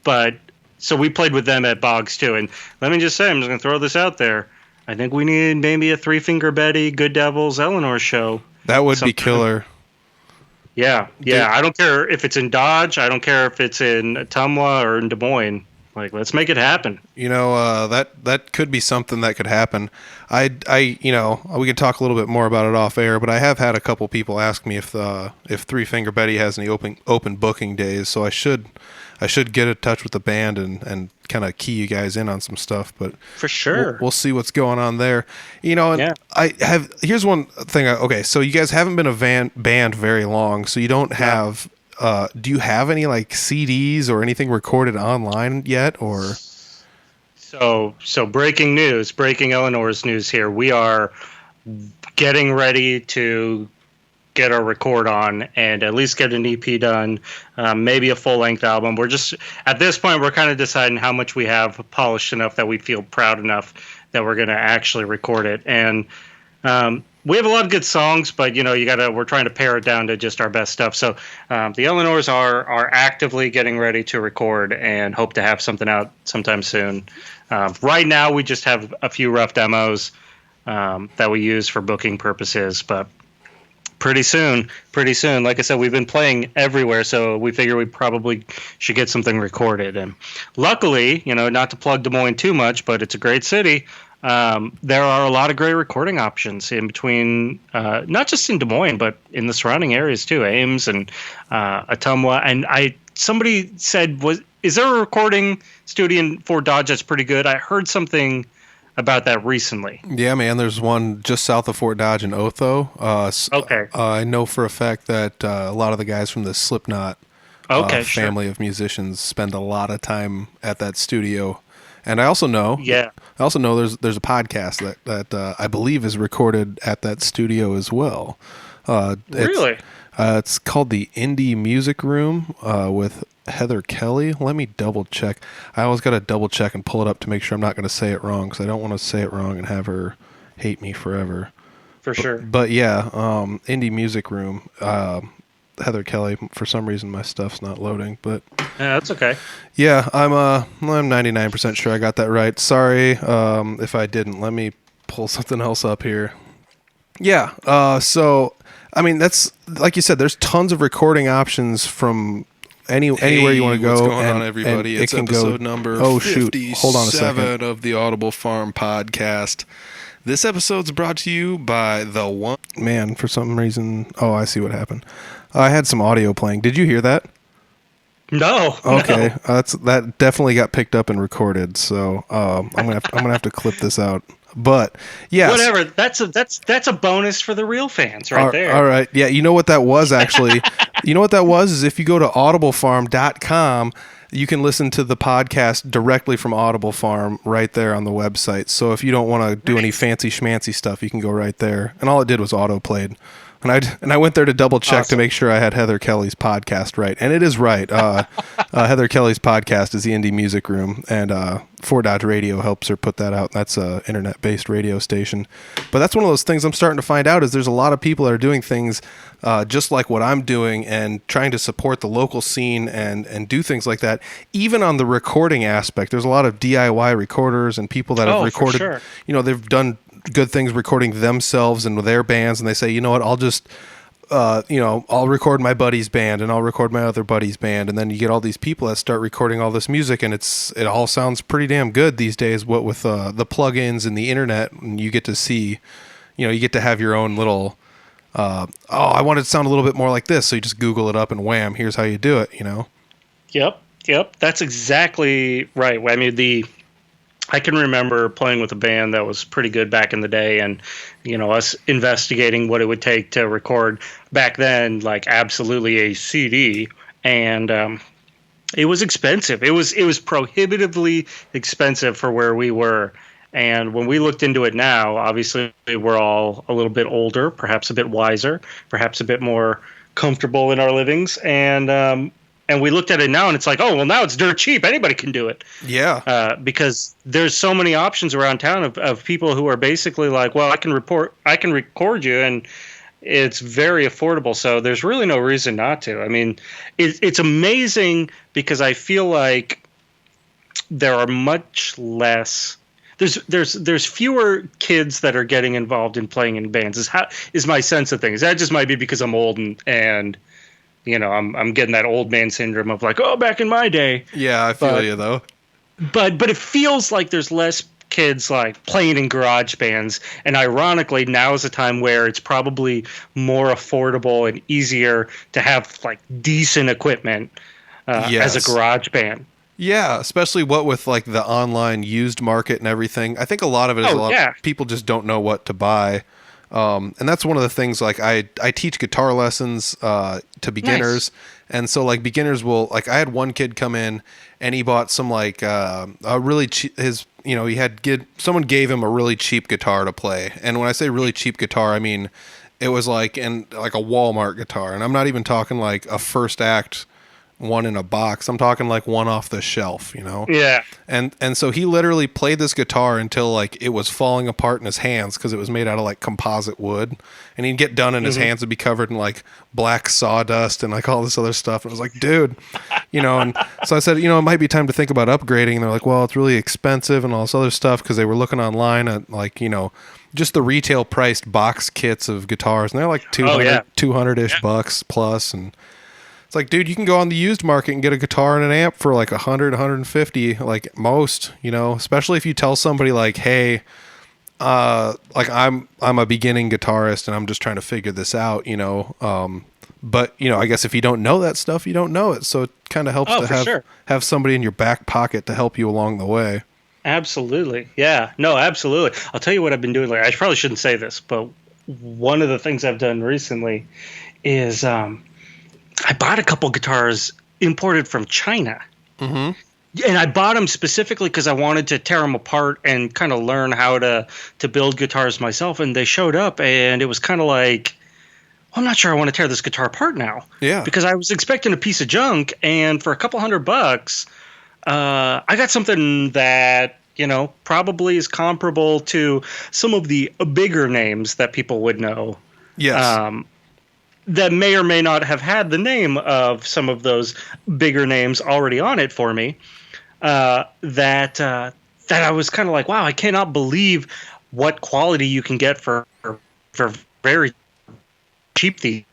But so we played with them at Boggs too. And let me just say, I'm just going to throw this out there. I think we need maybe a Three Finger Betty, Good Devils, Eleanor show. That would be killer. Yeah. I don't care if it's in Dodge. I don't care if it's in Ottumwa or in Des Moines. Like, let's make it happen. That could be something that could happen. We could talk a little bit more about it off air, but I have had a couple people ask me if Three Finger Betty has any open booking days. So I should get in touch with the band and kind of key you guys in on some stuff. But For sure. we'll see what's going on there. And Yeah. here's one thing. Okay, so you guys haven't been a band very long, so you don't have. Do you have any like CDs or anything recorded online yet, or? So breaking Eleanor's news here. We are getting ready to get our record on and at least get an EP done, maybe a full-length album. We're just, at this point, we're kind of deciding how much we have polished enough that we feel proud enough that we're going to actually record it. And we have a lot of good songs, but we're trying to pare it down to just our best stuff. So the Eleanors are actively getting ready to record and hope to have something out sometime soon. Right now, we just have a few rough demos that we use for booking purposes, but pretty soon, like I said, we've been playing everywhere, so we figure we probably should get something recorded. And luckily, not to plug Des Moines too much, but it's a great city. There are a lot of great recording options in between, not just in Des Moines, but in the surrounding areas too, Ames and Ottumwa. And somebody said, is there a recording studio in Fort Dodge that's pretty good? I heard something about that recently. Yeah, man, there's one just south of Fort Dodge in Otho. Okay. I know for a fact that a lot of the guys from the Slipknot family of musicians spend a lot of time at that studio. And I also know, there's a podcast that I believe is recorded at that studio as well. Really? It's called the Indie Music Room with Heather Kelly. Let me double check. I always got to double check and pull it up to make sure I'm not going to say it wrong, because I don't want to say it wrong and have her hate me forever. For sure. But yeah, Indie Music Room. Heather Kelly. For some reason, my stuff's not loading, but yeah, that's okay. Yeah, I'm 99% sure I got that right. Sorry if I didn't. Let me pull something else up here. Yeah. So I mean, that's like you said. There's tons of recording options from anywhere you want to go. What's going on, everybody? It's episode number 57 Hold on a second. of the Audible Farm podcast. This episode's brought to you by the one. Man, for some reason, I see what happened. I had some audio playing. Did you hear that? No. Okay, that definitely got picked up and recorded. So I'm gonna have to clip this out. But yeah, whatever. That's a bonus for the real fans, right there. All right. Yeah, you know what that was actually. You know what that was is if you go to audiblefarm.com, you can listen to the podcast directly from Audible Farm right there on the website. So if you don't want to do any fancy schmancy stuff, you can go right there. And all it did was auto-played. And I went there to double check to make sure I had Heather Kelly's podcast right, and it is right. Heather Kelly's podcast is the Indie Music Room, and Fort Dodge Radio helps her put that out. That's a internet-based radio station. But that's one of those things I'm starting to find out is there's a lot of people that are doing things just like what I'm doing and trying to support the local scene and do things like that. Even on the recording aspect, there's a lot of DIY recorders and people that have recorded. For sure. They've done good things recording themselves and their bands, and they say, you know what, I'll just I'll record my buddy's band and I'll record my other buddy's band, and then you get all these people that start recording all this music, and it all sounds pretty damn good these days, what with the plugins and the internet, and you get to see, you get to have your own little I want it to sound a little bit more like this, so you just Google it up and wham, here's how you do it. Yep, that's exactly right. I mean, I can remember playing with a band that was pretty good back in the day, and us investigating what it would take to record back then, like absolutely a CD, and it was expensive. It was prohibitively expensive for where we were. And when we looked into it now, obviously we're all a little bit older, perhaps a bit wiser, perhaps a bit more comfortable in our livings, and we looked at it now, and it's like, oh, well, now it's dirt cheap. Anybody can do it. Yeah. Because there's so many options around town of people who are basically like, well, I can record you, and it's very affordable. So there's really no reason not to. I mean, it's amazing because I feel like there are much less. There's fewer kids that are getting involved in playing in bands. Is my sense of things. That just might be because I'm old and I'm getting that old man syndrome of like, oh, back in my day. Yeah, I feel you though. but it feels like there's less kids like playing in garage bands, and ironically now is a time where it's probably more affordable and easier to have like decent equipment as a garage band. Yeah, especially what with like the online used market and everything. I think a lot of it is people just don't know what to buy. And that's one of the things, like I teach guitar lessons to beginners. Nice. And so like beginners will, like I had one kid come in and he bought some like a really cheap, someone gave him a really cheap guitar to play. And when I say really cheap guitar, I mean, it was like a Walmart guitar. And I'm not even talking like a first act one in a box. I'm talking like one off the shelf, Yeah. And so he literally played this guitar until like it was falling apart in his hands because it was made out of like composite wood, and he'd get done and his hands would be covered in like black sawdust and like all this other stuff. And I was like, dude, and so I said, it might be time to think about upgrading. And they're like, well, it's really expensive and all this other stuff, because they were looking online at like, just the retail priced box kits of guitars, and they're like 200-ish bucks plus. And it's like, dude, you can go on the used market and get a guitar and an amp for like 100, 150, like most, especially if you tell somebody like, hey, like I'm a beginning guitarist and I'm just trying to figure this out, but I guess if you don't know that stuff, you don't know it. So it kind of helps to have somebody in your back pocket to help you along the way. Absolutely. Yeah, no, absolutely. I'll tell you what I've been doing. Like, I probably shouldn't say this, but one of the things I've done recently is, I bought a couple guitars imported from China. Mm-hmm. And I bought them specifically because I wanted to tear them apart and kind of learn how to build guitars myself. And they showed up, and it was kind of like, well, I'm not sure I want to tear this guitar apart now. Yeah. Because I was expecting a piece of junk, and for a couple $100, I got something that, probably is comparable to some of the bigger names that people would know. Yes. That may or may not have had the name of some of those bigger names already on it for me, that I was kind of like, wow, I cannot believe what quality you can get for very cheap these.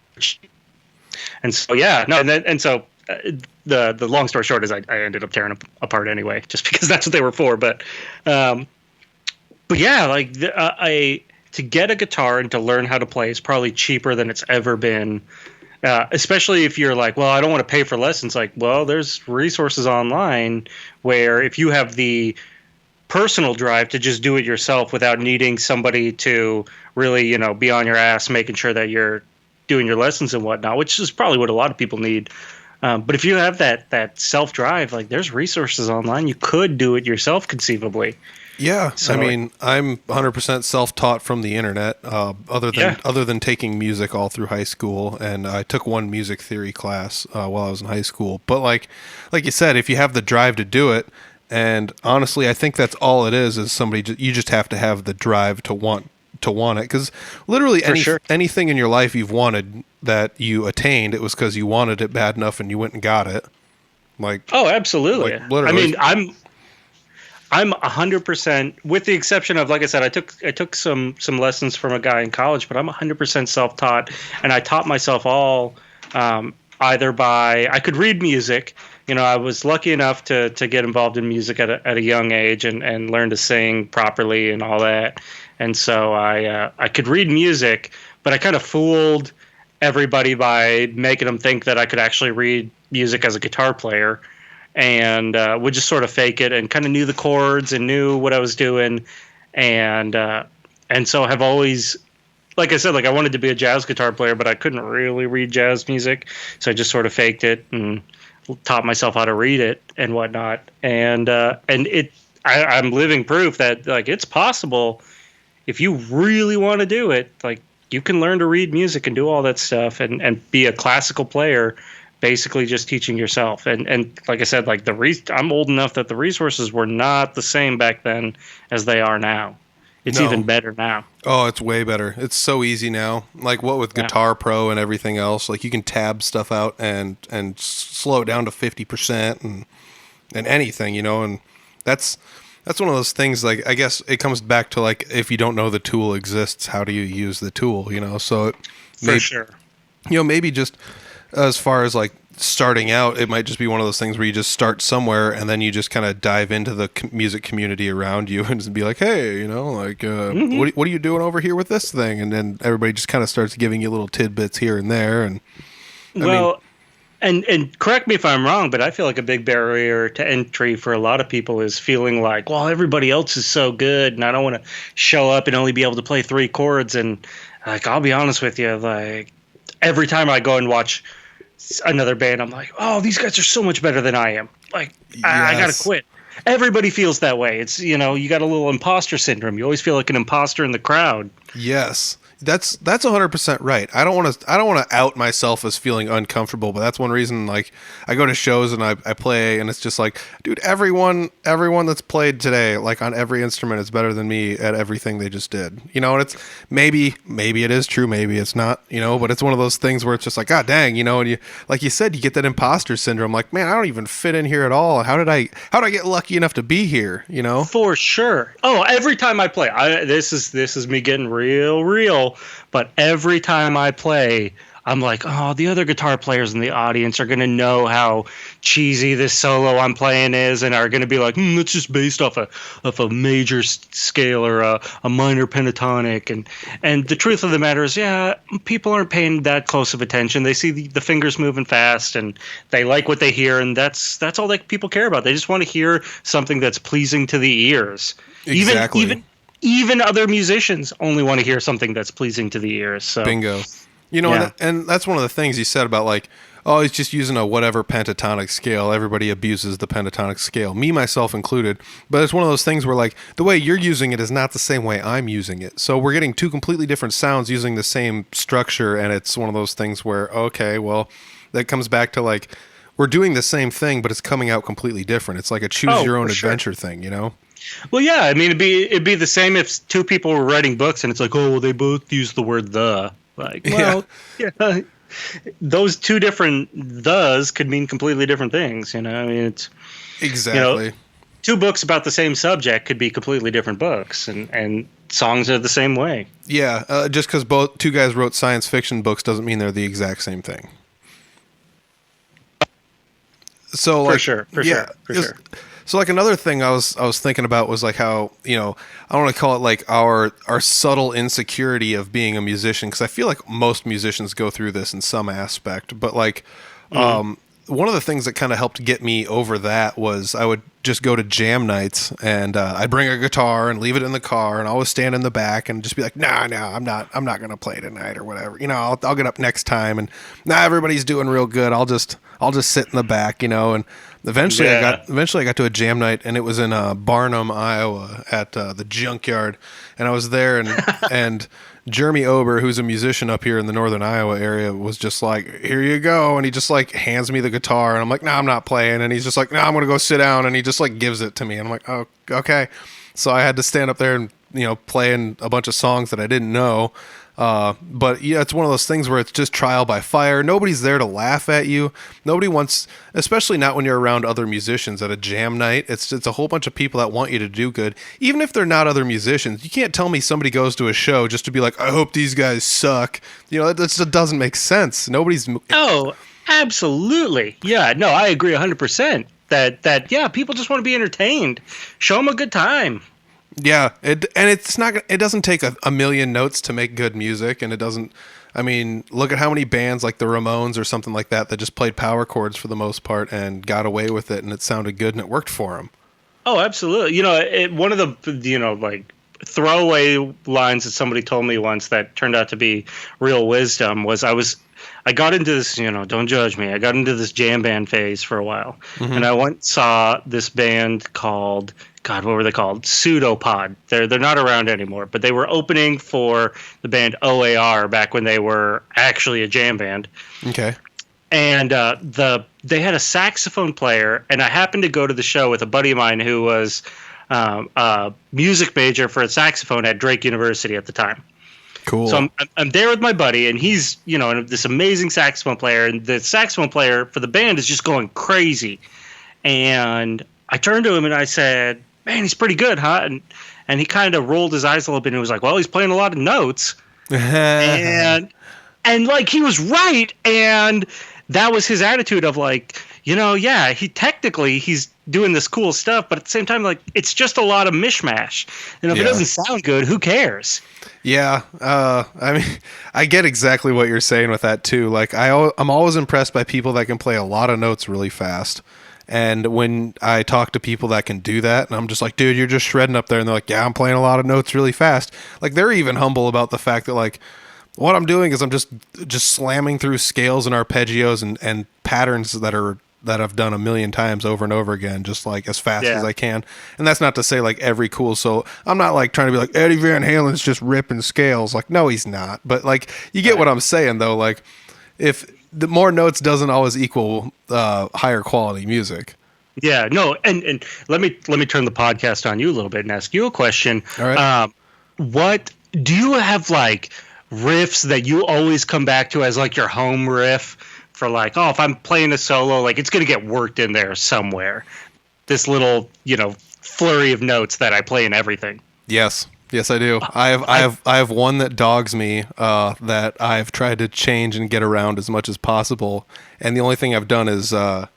And so, the long story short is I ended up tearing them apart anyway, just because that's what they were for. But yeah, like to get a guitar and to learn how to play is probably cheaper than it's ever been, especially if you're like, well, I don't want to pay for lessons. Like, well, there's resources online where if you have the personal drive to just do it yourself without needing somebody to really, be on your ass making sure that you're doing your lessons and whatnot, which is probably what a lot of people need. But if you have that self-drive, like there's resources online. You could do it yourself conceivably. Yeah, so, I mean, I'm 100% self-taught from the internet, other than taking music all through high school, and I took one music theory class while I was in high school. But like you said, if you have the drive to do it, and honestly, I think that's all it is somebody. You just have to have the drive to want it, because literally anything in your life you've wanted that you attained, it was because you wanted it bad enough and you went and got it. Like, oh, absolutely. Like, literally. I mean, I'm 100%, with the exception of, like I said, I took some lessons from a guy in college, but I'm 100% self-taught, and I taught myself all either by, I could read music. I was lucky enough to get involved in music at a young age and learn to sing properly and all that. And so I could read music, but I kind of fooled everybody by making them think that I could actually read music as a guitar player. And would just sort of fake it and kind of knew the chords and knew what I was doing. And so have always, like I said, like I wanted to be a jazz guitar player, but I couldn't really read jazz music. So I just sort of faked it and taught myself how to read it and whatnot. And I'm living proof that like it's possible if you really want to do it. Like you can learn to read music and do all that stuff and be a classical player, basically just teaching yourself. And like I said, like I'm old enough that the resources were not the same back then as they are now. It's even better now. Oh, it's way better. It's so easy now. Like what with Guitar Pro and everything else, like you can tab stuff out and slow it down to 50% and anything, and that's one of those things. Like I guess it comes back to like if you don't know the tool exists, how do you use the tool? So for sure. Maybe just as far as like starting out, it might just be one of those things where you just start somewhere and then you just kind of dive into the music community around you and just be like, hey, what are you doing over here with this thing? And then everybody just kind of starts giving you little tidbits here and there. And And correct me if I'm wrong, but I feel like a big barrier to entry for a lot of people is feeling like, well, everybody else is so good, and I don't want to show up and only be able to play 3 chords. And like, I'll be honest with you, like every time I go and watch another band, I'm like, oh, these guys are so much better than I am. Like, I gotta quit. Everybody feels that way. It's, you got a little imposter syndrome. You always feel like an imposter in the crowd. Yes. That's 100% right. I don't want to out myself as feeling uncomfortable, but that's one reason. Like, I go to shows and I play, and it's just like, dude, everyone that's played today, like on every instrument, is better than me at everything they just did. And it's maybe it is true, maybe it's not. But it's one of those things where it's just like, God dang, and you, like you said, you get that imposter syndrome. Like, man, I don't even fit in here at all. How did I get lucky enough to be here? For sure. Oh, every time I play, this is me getting real. But every time I play, I'm like, oh, the other guitar players in the audience are going to know how cheesy this solo I'm playing is and are going to be like, it's just based off a major scale or a minor pentatonic. And the truth of the matter is, people aren't paying that close of attention. They see the fingers moving fast and they like what they hear, and that's all that people care about. They just want to hear something that's pleasing to the ears. Exactly. Even other musicians only want to hear something that's pleasing to the ears. So. Bingo. And that's one of the things you said about like, oh, he's just using a whatever pentatonic scale. Everybody abuses the pentatonic scale, me, myself included. But it's one of those things where like the way you're using it is not the same way I'm using it. So we're getting 2 completely different sounds using the same structure. And it's one of those things where, okay, well, that comes back to like, we're doing the same thing, but it's coming out completely different. It's like a choose your own adventure thing, Well, yeah, I mean, it'd be the same if 2 people were writing books and it's like, oh, well, they both use the word the. Like, well, yeah. Those 2 different thes could mean completely different things, I mean, it's exactly 2 books about the same subject could be completely different books, and songs are the same way. Yeah, just because 2 guys wrote science fiction books doesn't mean they're the exact same thing. So, like, for sure. So like another thing I was thinking about was like how, I want to call it like our subtle insecurity of being a musician, because I feel like most musicians go through this in some aspect, but like one of the things that kind of helped get me over that was I would just go to jam nights and I'd bring a guitar and leave it in the car and always stand in the back and just be like, nah, I'm not going to play tonight or whatever. I'll get up next time, and everybody's doing real good. I'll just sit in the back, and eventually I got to a jam night, and it was in Barnum, Iowa at the Junkyard, and I was there and Jeremy Ober, who's a musician up here in the northern Iowa area, was just like, here you go. And he just like hands me the guitar and I'm like, no, I'm not playing. And he's just like, no, I'm going to go sit down. And he just like gives it to me. And I'm like, oh, okay. So I had to stand up there and, playing a bunch of songs that I didn't know. But yeah, it's one of those things where it's just trial by fire. Nobody's there to laugh at you. Nobody wants, especially not when you're around other musicians at a jam night. It's a whole bunch of people that want you to do good. Even if they're not other musicians, you can't tell me somebody goes to a show just to be like, I hope these guys suck. That just doesn't make sense. Nobody's. Oh, absolutely. Yeah, no, I agree 100% that yeah, people just want to be entertained. Show them a good time. Yeah, it doesn't take a million notes to make good music, and it doesn't. I mean, look at how many bands like the Ramones or something like that just played power chords for the most part and got away with it, and it sounded good and it worked for them. Oh, absolutely. One of the like throwaway lines that somebody told me once that turned out to be real wisdom was I got into this, don't judge me. I got into this jam band phase for a while, and I once saw this band called. God, what were they called? Pseudopod. They're not around anymore, but they were opening for the band OAR back when they were actually a jam band. Okay. And they had a saxophone player, and I happened to go to the show with a buddy of mine who was a music major for a saxophone at Drake University at the time. Cool. So I'm there with my buddy, and he's this amazing saxophone player, and the saxophone player for the band is just going crazy. And I turned to him and I said, man, he's pretty good, huh? And he kind of rolled his eyes a little bit and he was like, well, he's playing a lot of notes. and like he was right. And that was his attitude of like, yeah, he's doing this cool stuff, but at the same time, like, it's just a lot of mishmash. And if it doesn't sound good, who cares? Yeah, I mean, I get exactly what you're saying with that too. Like, I'm always impressed by people that can play a lot of notes really fast. And when I talk to people that can do that, and I'm just like, dude, you're just shredding up there, and they're like, yeah, I'm playing a lot of notes really fast. Like, they're even humble about the fact that, like, what I'm doing is I'm just slamming through scales and arpeggios and patterns that I've done a million times over and over again, just like as fast as I can. And that's not to say like every cool solo. I'm not like trying to be like Eddie Van Halen's just ripping scales. Like, no, he's not. But like, you get what I'm saying though. Like, if the more notes doesn't always equal higher quality music. Yeah, no, and let me turn the podcast on you a little bit and ask you a question. All right. What do you have like riffs that you always come back to as like your home riff for like, oh, if I'm playing a solo, like it's going to get worked in there somewhere. This little, flurry of notes that I play in everything. Yes, I do. I have one that dogs me that I've tried to change and get around as much as possible, and the only thing I've done is, well,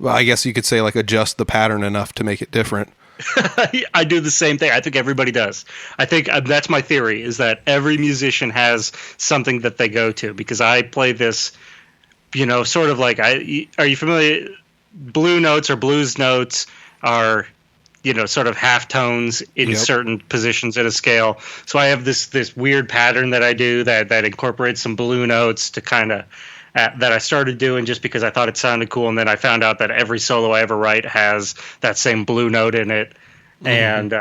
I guess you could say like adjust the pattern enough to make it different. I do the same thing. I think everybody does. I think that's my theory, is that every musician has something that they go to, because I play this, sort of like, are you familiar? Blue notes or blues notes are, sort of half tones in certain positions in a scale. So I have this weird pattern that I do that incorporates some blue notes to kind of, that I started doing just because I thought it sounded cool, and then I found out that every solo I ever write has that same blue note in it, and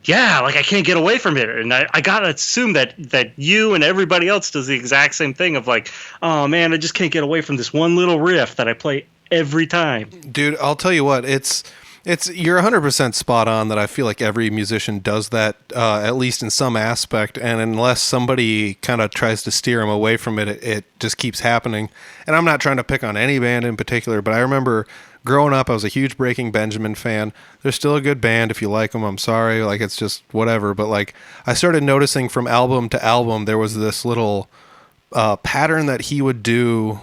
yeah, like I can't get away from it, and I gotta assume that you and everybody else does the exact same thing of like, oh man, I just can't get away from this one little riff that I play every time. Dude, I'll tell you what, you're 100% spot on that I feel like every musician does that, at least in some aspect, and unless somebody kind of tries to steer them away from it, it just keeps happening. And I'm not trying to pick on any band in particular, but I remember growing up, I was a huge Breaking Benjamin fan. They're still a good band. If you like them, I'm sorry. Like, it's just whatever. But like, I started noticing from album to album, there was this little pattern that he would do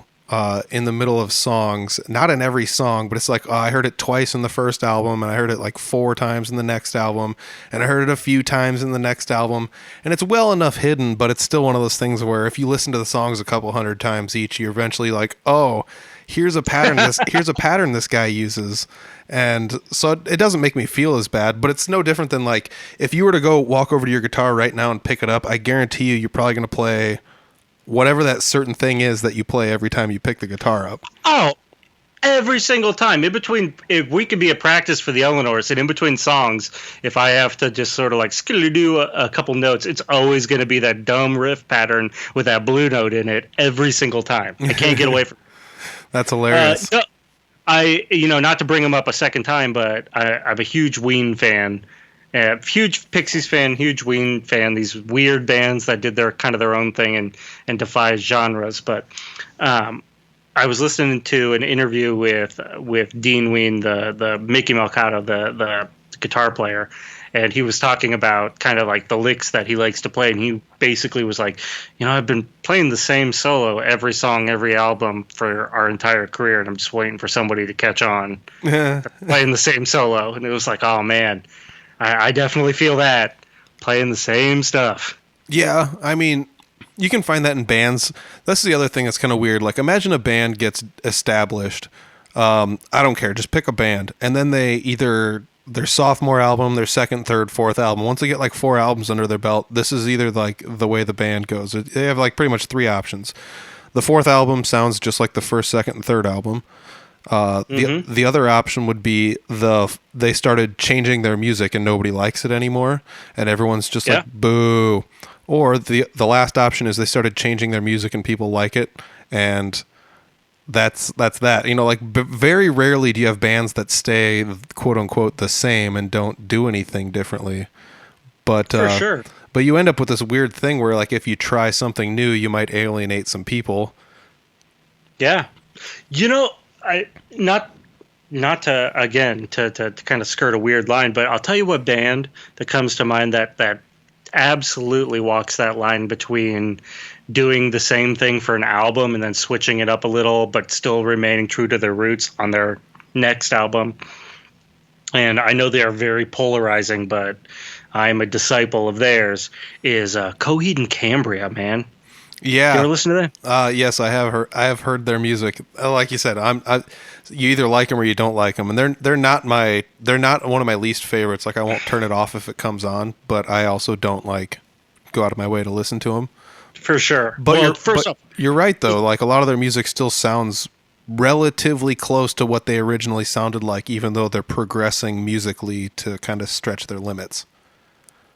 in the middle of songs, not in every song, but it's like, oh, I heard it twice in the first album, and I heard it like 4 times in the next album, and I heard it a few times in the next album, and it's well enough hidden, but it's still one of those things where if you listen to the songs a couple hundred times each, you're eventually like, oh, here's a pattern this guy uses. And so it doesn't make me feel as bad, but it's no different than like if you were to go walk over to your guitar right now and pick it up, I guarantee you're probably going to play whatever that certain thing is that you play every time you pick the guitar up. Oh, every single time. In between, if we could be a practice for the Eleanors, and in between songs, if I have to just sort of like do a couple notes, it's always going to be that dumb riff pattern with that blue note in it every single time. I can't get away from it. That's hilarious. Not to bring him up a second time, but I'm a huge Ween fan. Huge Pixies fan, huge Ween fan. These weird bands that did their own thing and defies genres. But I was listening to an interview with Dean Ween, the Mickey Mercado, the guitar player, and he was talking about kind of like the licks that he likes to play, and he basically was like, I've been playing the same solo every song, every album for our entire career, and I'm just waiting for somebody to catch on playing the same solo. And it was like, oh man, I definitely feel that, playing the same stuff. Yeah, I mean, you can find that in bands. That's the other thing that's kind of weird. Like, imagine a band gets established. I don't care. Just pick a band. And then they either their sophomore album, their second, third, fourth album. Once they get like 4 albums under their belt, this is either like the way the band goes. They have like pretty much 3 options. The 4th album sounds just like the first, second, and third album. The other option would be they started changing their music and nobody likes it anymore, and everyone's just like boo. Or the last option is they started changing their music and people like it, and that's that. Like very rarely do you have bands that stay quote unquote the same and don't do anything differently. But for sure. But you end up with this weird thing where like if you try something new, you might alienate some people. Yeah, I not to again to kind of skirt a weird line, but I'll tell you what band that comes to mind that absolutely walks that line between doing the same thing for an album and then switching it up a little, but still remaining true to their roots on their next album. And I know they are very polarizing, but I'm a disciple of theirs, is Coheed and Cambria, man. Yeah. You ever listen to that? Yes, I have heard. I have heard their music. Like you said, you either like them or you don't like them, and they're not one of my least favorites. Like I won't turn it off if it comes on, but I also don't go out of my way to listen to them. For sure. But you're right though. Like a lot of their music still sounds relatively close to what they originally sounded like, even though they're progressing musically to kind of stretch their limits.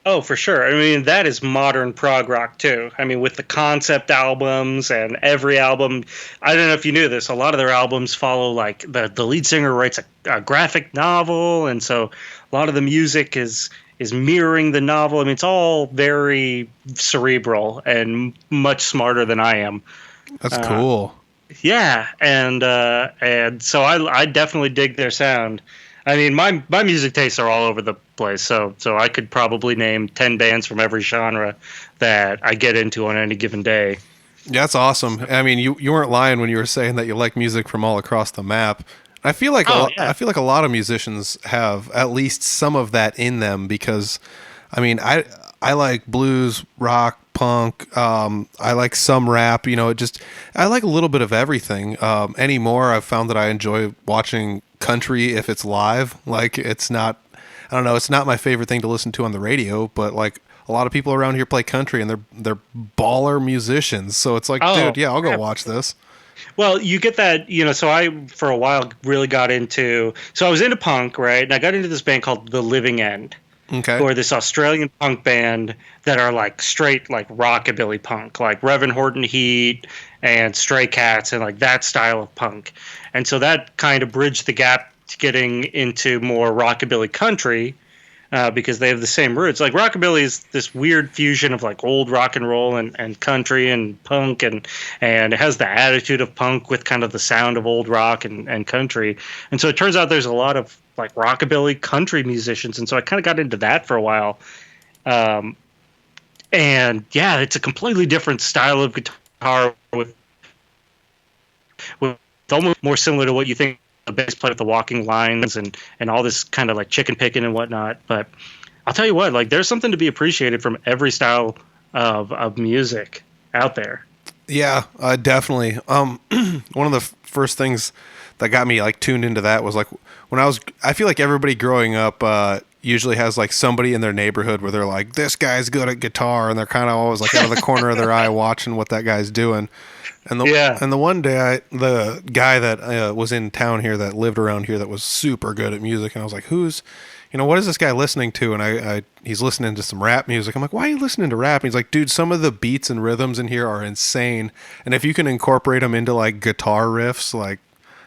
Oh, for sure. I mean, that is modern prog rock, too. I mean, with the concept albums and every album. I don't know if you knew this. A lot of their albums follow, like, the lead singer writes a graphic novel, and so a lot of the music is mirroring the novel. I mean, it's all very cerebral and much smarter than I am. That's cool. Yeah, and so I definitely dig their sound. I mean, my music tastes are all over the place, so I could probably name 10 bands from every genre that I get into on any given day. Yeah, that's awesome. I mean, you weren't lying when you were saying that you like music from all across the map. I feel like I feel like a lot of musicians have at least some of that in them because, I mean, I like blues, rock, punk. I like some rap. I like a little bit of everything. Anymore, I've found that I enjoy watching country if it's live. Like it's not, I don't know, it's not my favorite thing to listen to on the radio, but like a lot of people around here play country and they're baller musicians. So it's like, dude, yeah, I'll go watch this. Well, you get that, so I, for a while, really got into, so I was into punk, right? And I got into this band called The Living End. Okay. Or this Australian punk band that are like straight like rockabilly punk, like Reverend Horton Heat and Stray Cats and like that style of punk. And so that kind of bridged the gap to getting into more rockabilly country because they have the same roots. Like rockabilly is this weird fusion of like old rock and roll and country and punk and it has the attitude of punk with kind of the sound of old rock and country. And so it turns out there's a lot of like rockabilly country musicians, and so I kind of got into that for a while. And yeah, it's a completely different style of guitar with almost more similar to what you think a bass player with the walking lines and all this kind of like chicken picking and whatnot. But I'll tell you what, like there's something to be appreciated from every style of music out there. Yeah, definitely. One of the first things that got me like tuned into that was like when I feel like everybody growing up usually has like somebody in their neighborhood where they're like, this guy's good at guitar, and they're kind of always like out of the corner of their eye watching what that guy's doing. And the one day the guy that was in town here that lived around here that was super good at music, and I was like, what is this guy listening to? And he's listening to some rap music. I'm like, why are you listening to rap? And he's like, dude, some of the beats and rhythms in here are insane, and if you can incorporate them into like guitar riffs, like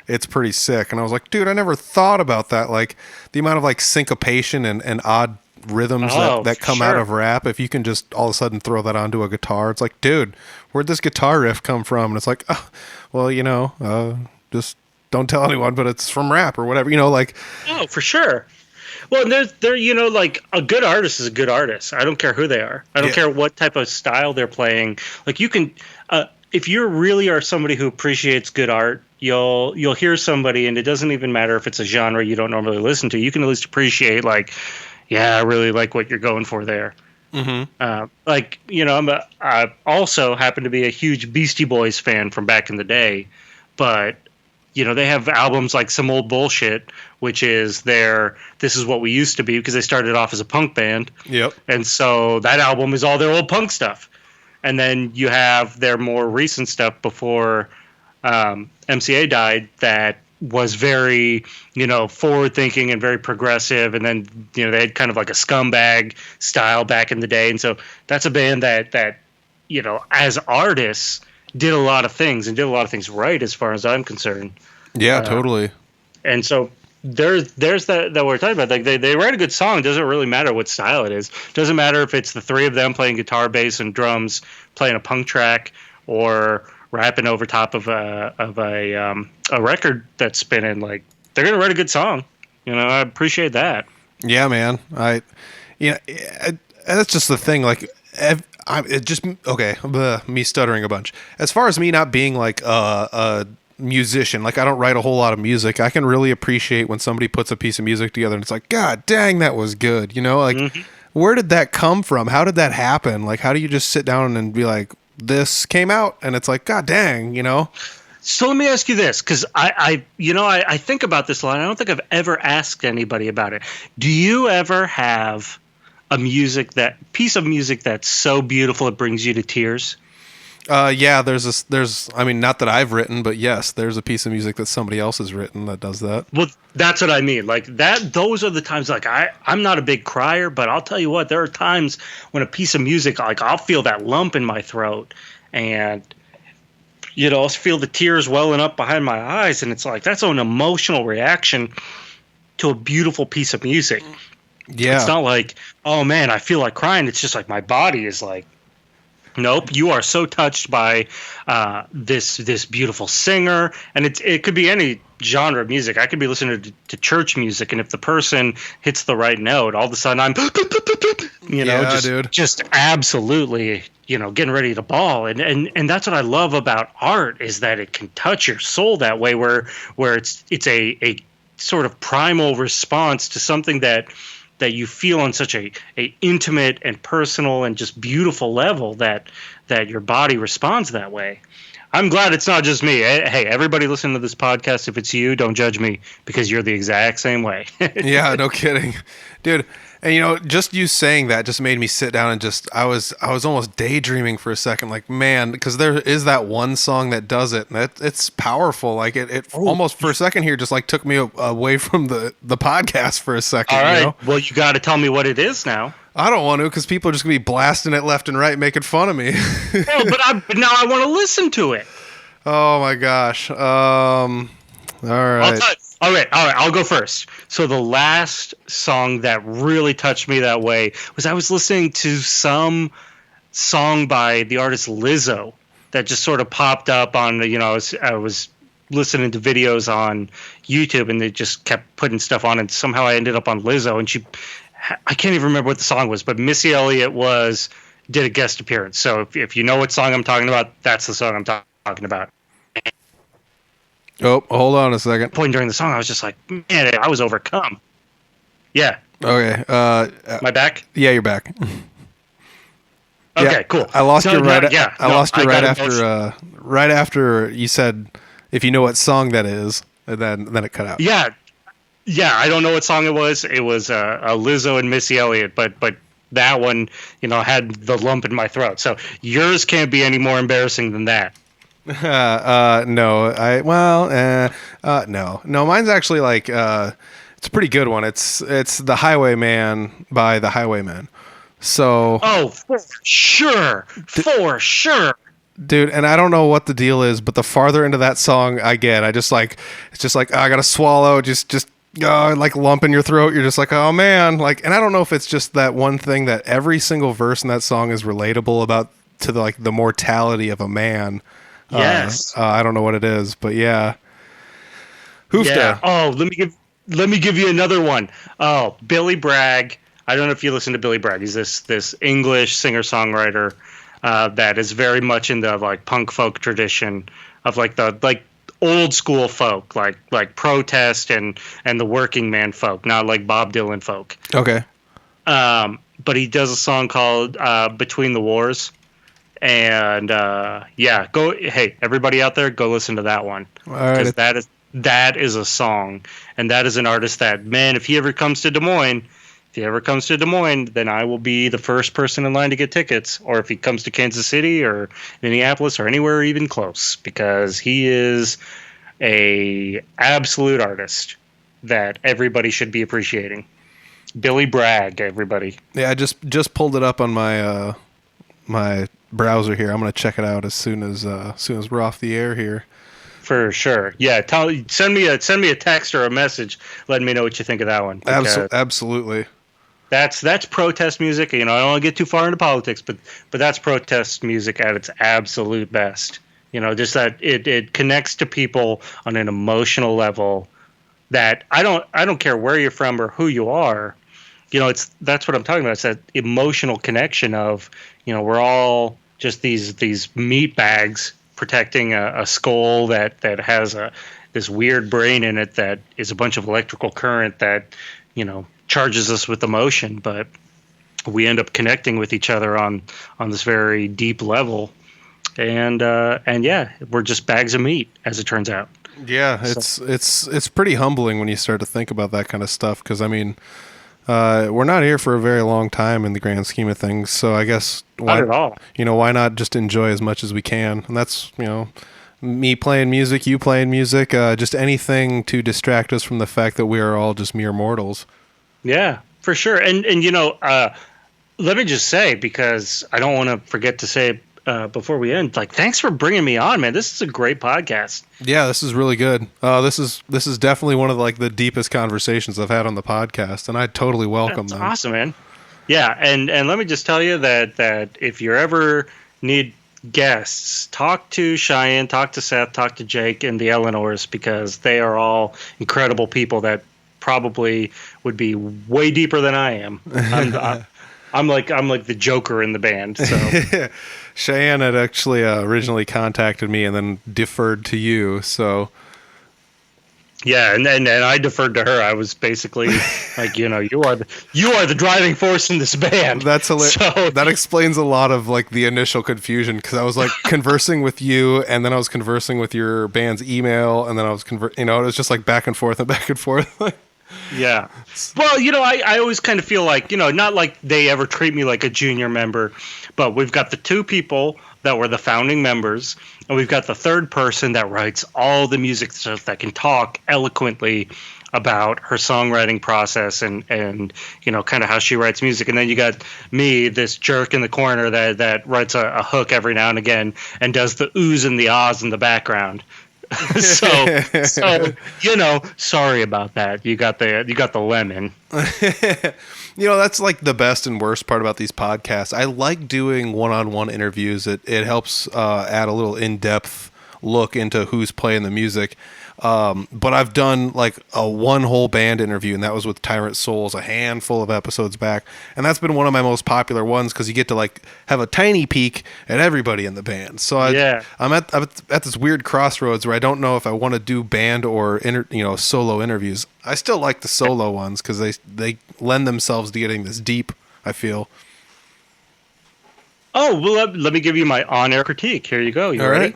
it's pretty sick. And I was like, dude, I never thought about that. Like the amount of like syncopation and odd rhythms that come out of rap. If you can just all of a sudden throw that onto a guitar, it's like, dude, where'd this guitar riff come from? And it's like, just don't tell anyone, but it's from rap or whatever, like. Oh, for sure. Well, they're like a good artist is a good artist. I don't care who they are. I don't care what type of style they're playing. Like you can, if you really are somebody who appreciates good art, you'll hear somebody, and it doesn't even matter if it's a genre you don't normally listen to. You can at least appreciate, like, yeah, I really like what you're going for there. Mm-hmm. I also happen to be a huge Beastie Boys fan from back in the day, but they have albums like Some Old Bullshit, which is This Is What We Used to Be, because they started off as a punk band. Yep. And so that album is all their old punk stuff. And then you have their more recent stuff before MCA died that was very, forward thinking and very progressive. And then, they had kind of like a Scumbag style back in the day. And so that's a band that as artists did a lot of things and did a lot of things right as far as I'm concerned. Yeah, totally. And so there's that we're talking about. Like they write a good song. It doesn't really matter what style it is. It doesn't matter if it's the three of them playing guitar, bass, and drums, playing a punk track, or rapping over top of a record that's spinning. Like they're gonna write a good song. I appreciate that. Yeah, man. that's just the thing. Like, it just okay. Me stuttering a bunch. As far as me not being like a musician, like I don't write a whole lot of music. I can really appreciate when somebody puts a piece of music together and it's like, God dang, that was good. You know, like where did that come from? How did that happen? Like, how do you just sit down and be like, this came out and it's like, God dang, you know? So let me ask you this, because I think about this a lot. I don't think I've ever asked anybody about it. Do you ever have a piece of music that's so beautiful it brings you to tears? Yeah, there's I mean, not that I've written, but yes, there's a piece of music that somebody else has written that does that. Well, that's what I mean. Like that, those are the times. Like I'm not a big crier, but I'll tell you what, there are times when a piece of music, like I'll feel that lump in my throat, and I'll feel the tears welling up behind my eyes, and it's like that's an emotional reaction to a beautiful piece of music. Yeah, it's not like, oh man, I feel like crying. It's just like my body is like, nope, you are so touched by this beautiful singer, and it could be any genre of music. I could be listening to church music, and if the person hits the right note, all of a sudden I'm, just absolutely, getting ready to bawl, and that's what I love about art is that it can touch your soul that way, where it's a sort of primal response to something that you feel on such a intimate and personal and just beautiful level that your body responds that way. I'm glad it's not just me. Hey, everybody listening to this podcast, if it's you, don't judge me because you're the exact same way. Yeah, no kidding. Dude, and just you saying that just made me sit down and just I was almost daydreaming for a second, like, man, because there is that one song that does it, and it's powerful. Like it almost for a second here just like took me away from the podcast for a second. All right, well, you got to tell me what it is now. I don't want to, because people are just gonna be blasting it left and right, making fun of me. But now I want to listen to it. Oh my gosh. All right. All right. I'll go first. So the last song that really touched me that way was I was listening to some song by the artist Lizzo that just sort of popped up on I was listening to videos on YouTube, and they just kept putting stuff on, and somehow I ended up on Lizzo, and I can't even remember what the song was, but Missy Elliott did a guest appearance. So if you know what song I'm talking about, that's the song I'm talking about. Oh, hold on a second. Point during the song, I was just like, man, I was overcome. Yeah. Okay. Am I back? Yeah, you're back. Okay, yeah, cool. I lost you right. I lost you right after you said, if you know what song that is, and then it cut out. Yeah. I don't know what song it was. It was a Lizzo and Missy Elliott, but that one, had the lump in my throat. So yours can't be any more embarrassing than that. No. No. Mine's actually like it's a pretty good one. It's The Highwayman by The Highwaymen. So. Oh, for sure. Dude, and I don't know what the deal is, but the farther into that song I get, it's just like I gotta swallow, just like lump in your throat. You're just like, oh man, like, and I don't know if it's just that one thing that every single verse in that song is relatable about to the mortality of a man. Yes. I don't know what it is, but yeah. Hoofda. Yeah. Oh, let me give you another one. Oh, Billy Bragg. I don't know if you listen to Billy Bragg. He's this English singer-songwriter that is very much in the like punk folk tradition of the old school folk, like protest and the working man folk, not like Bob Dylan folk. Okay. But he does a song called Between the Wars. And hey, everybody out there, go listen to that one. Because that is a song, and that is an artist that, man, if he ever comes to Des Moines, then I will be the first person in line to get tickets. Or if he comes to Kansas City or Minneapolis or anywhere even close, because he is a absolute artist that everybody should be appreciating. Billy Bragg, everybody. Yeah, I just pulled it up on my my browser here. I'm gonna check it out as soon as we're off the air here. For sure. Yeah, send me a text or a message letting me know what you think of that one. Absolutely. That's protest music. I don't want to get too far into politics, but that's protest music at its absolute best. Just that it connects to people on an emotional level that I don't care where you're from or who you are. that's what I'm talking about. It's that emotional connection of, we're all just these meat bags protecting a skull that has this weird brain in it that is a bunch of electrical current that, charges us with emotion, but we end up connecting with each other on this very deep level. And yeah, we're just bags of meat, as it turns out. Yeah, it's pretty humbling when you start to think about that kind of stuff, because I mean, we're not here for a very long time in the grand scheme of things. So I guess Not at all. why not just enjoy as much as we can? And that's, me playing music, you playing music, just anything to distract us from the fact that we are all just mere mortals. Yeah, for sure. And let me just say, because I don't want to forget to say it before we end, thanks for bringing me on, man. This is a great podcast. Yeah, this is really good. This is definitely one of the deepest conversations I've had on the podcast, and I totally welcome them. That's awesome, man. Yeah, and let me just tell you that if you ever need guests, talk to Cheyenne, talk to Seth, talk to Jake and the Eleanors, because they are all incredible people that probably would be way deeper than I am. I'm like the Joker in the band. So Cheyenne had actually originally contacted me and then deferred to you. So yeah, and I deferred to her. I was basically like, you are the driving force in this band. That's hilarious. So, that explains a lot of the initial confusion, because I was conversing with you, and then I was conversing with your band's email, and then I was it was just back and forth and back and forth. Yeah. Well, I always kind of feel not like they ever treat me like a junior member, but we've got the two people that were the founding members, and we've got the third person that writes all the music stuff, that can talk eloquently about her songwriting process and kind of how she writes music. And then you got me, this jerk in the corner that writes a hook every now and again and does the oohs and the ahs in the background. so sorry about that. You got the lemon. That's the best and worst part about these podcasts. I like doing one-on-one interviews. It helps add a little in-depth look into who's playing the music. But I've done a one whole band interview, and that was with Tyrant Souls a handful of episodes back, and that's been one of my most popular ones, because you get to have a tiny peek at everybody in the band. So I'm at this weird crossroads where I don't know if I want to do band or solo interviews. I still like the solo ones, because they lend themselves to getting this deep, I feel. Oh, well, let me give you my on-air critique. Here you go. You All ready?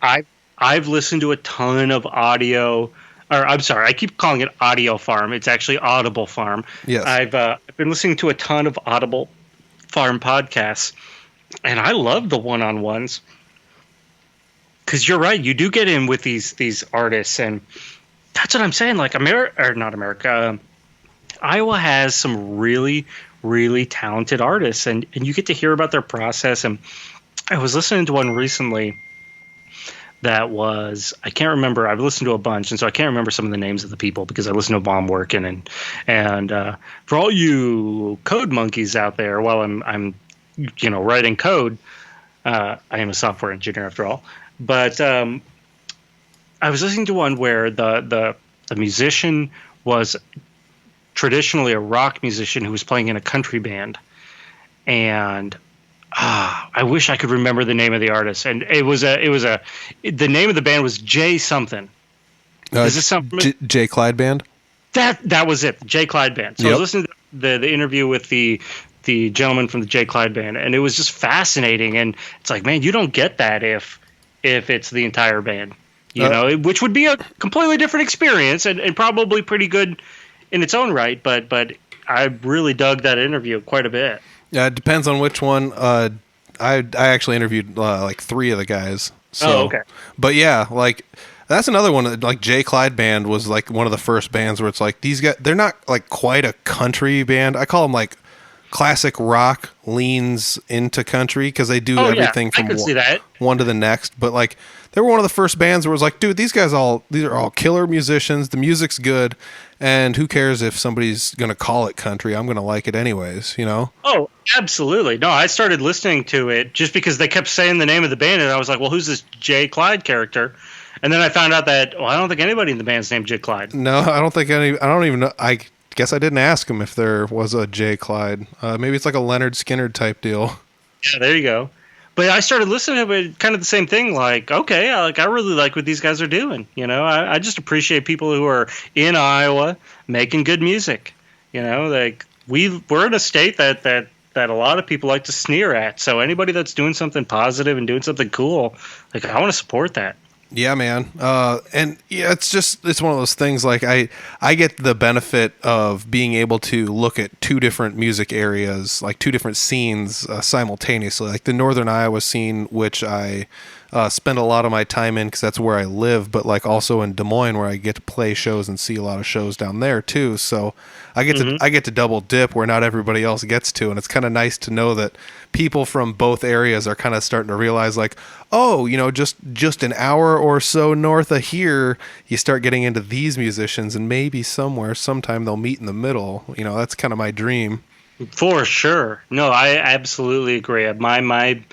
Right. I've listened to a ton of audio, or I'm sorry, I keep calling it Audio Farm. It's actually Audible Farm. Yes. I've been listening to a ton of Audible Farm podcasts, and I love the one-on-ones, because you're right, you do get in with these artists, and that's what I'm saying. Iowa has some really, really talented artists, and you get to hear about their process. And I was listening to one recently that was, I can't remember. I've listened to a bunch, and so I can't remember some of the names of the people, because I listen to them while I'm working. And for all you code monkeys out there, while I'm writing code, I am a software engineer after all. But I was listening to one where the musician was traditionally a rock musician who was playing in a country band, and I wish I could remember the name of the artist. And the name of the band was J something. Is this something? J Clyde Band? That was it. J Clyde Band. So Yep. I was listening to the interview with the gentleman from the J Clyde Band, and it was just fascinating. And it's man, you don't get that if it's the entire band, which would be a completely different experience and probably pretty good in its own right. But I really dug that interview quite a bit. Yeah, it depends on which one. I actually interviewed 3 of the guys. So, okay. But yeah, that's another one. J Clyde Band was one of the first bands where it's these guys, they're not quite a country band. I call them classic rock leans into country, because they do everything from one to the next. But they were one of the first bands where it was dude, these are all killer musicians. The music's good, and who cares if somebody's gonna call it country? I'm gonna like it anyways, Oh, absolutely. No, I started listening to it just because they kept saying the name of the band, and I was like, well, who's this J Clyde character? And then I found out that I don't think anybody in the band's named J Clyde. No, I don't think any. I don't even know. I guess I didn't ask him if there was a J. Clyde. Maybe it's like a Leonard Skinner type deal. Yeah, there you go. But I started listening to it, kind of the same thing. Like, okay, I really like what these guys are doing. I just appreciate people who are in Iowa making good music. Like we're in a state that a lot of people like to sneer at. So anybody that's doing something positive and doing something cool, like I want to support that. Yeah, man. And yeah, it's one of those things. Like I get the benefit of being able to look at two different music areas, like two different scenes simultaneously. Like the Northern Iowa scene, which I spend a lot of my time in because that's where I live, but like also in Des Moines where I get to play shows and see a lot of shows down there too. So I get to double dip where not everybody else gets to, and it's kind of nice to know that people from both areas are kind of starting to realize like, oh, just an hour or so north of here, you start getting into these musicians, and maybe sometime they'll meet in the middle. That's kind of my dream. For sure. No, I absolutely agree. My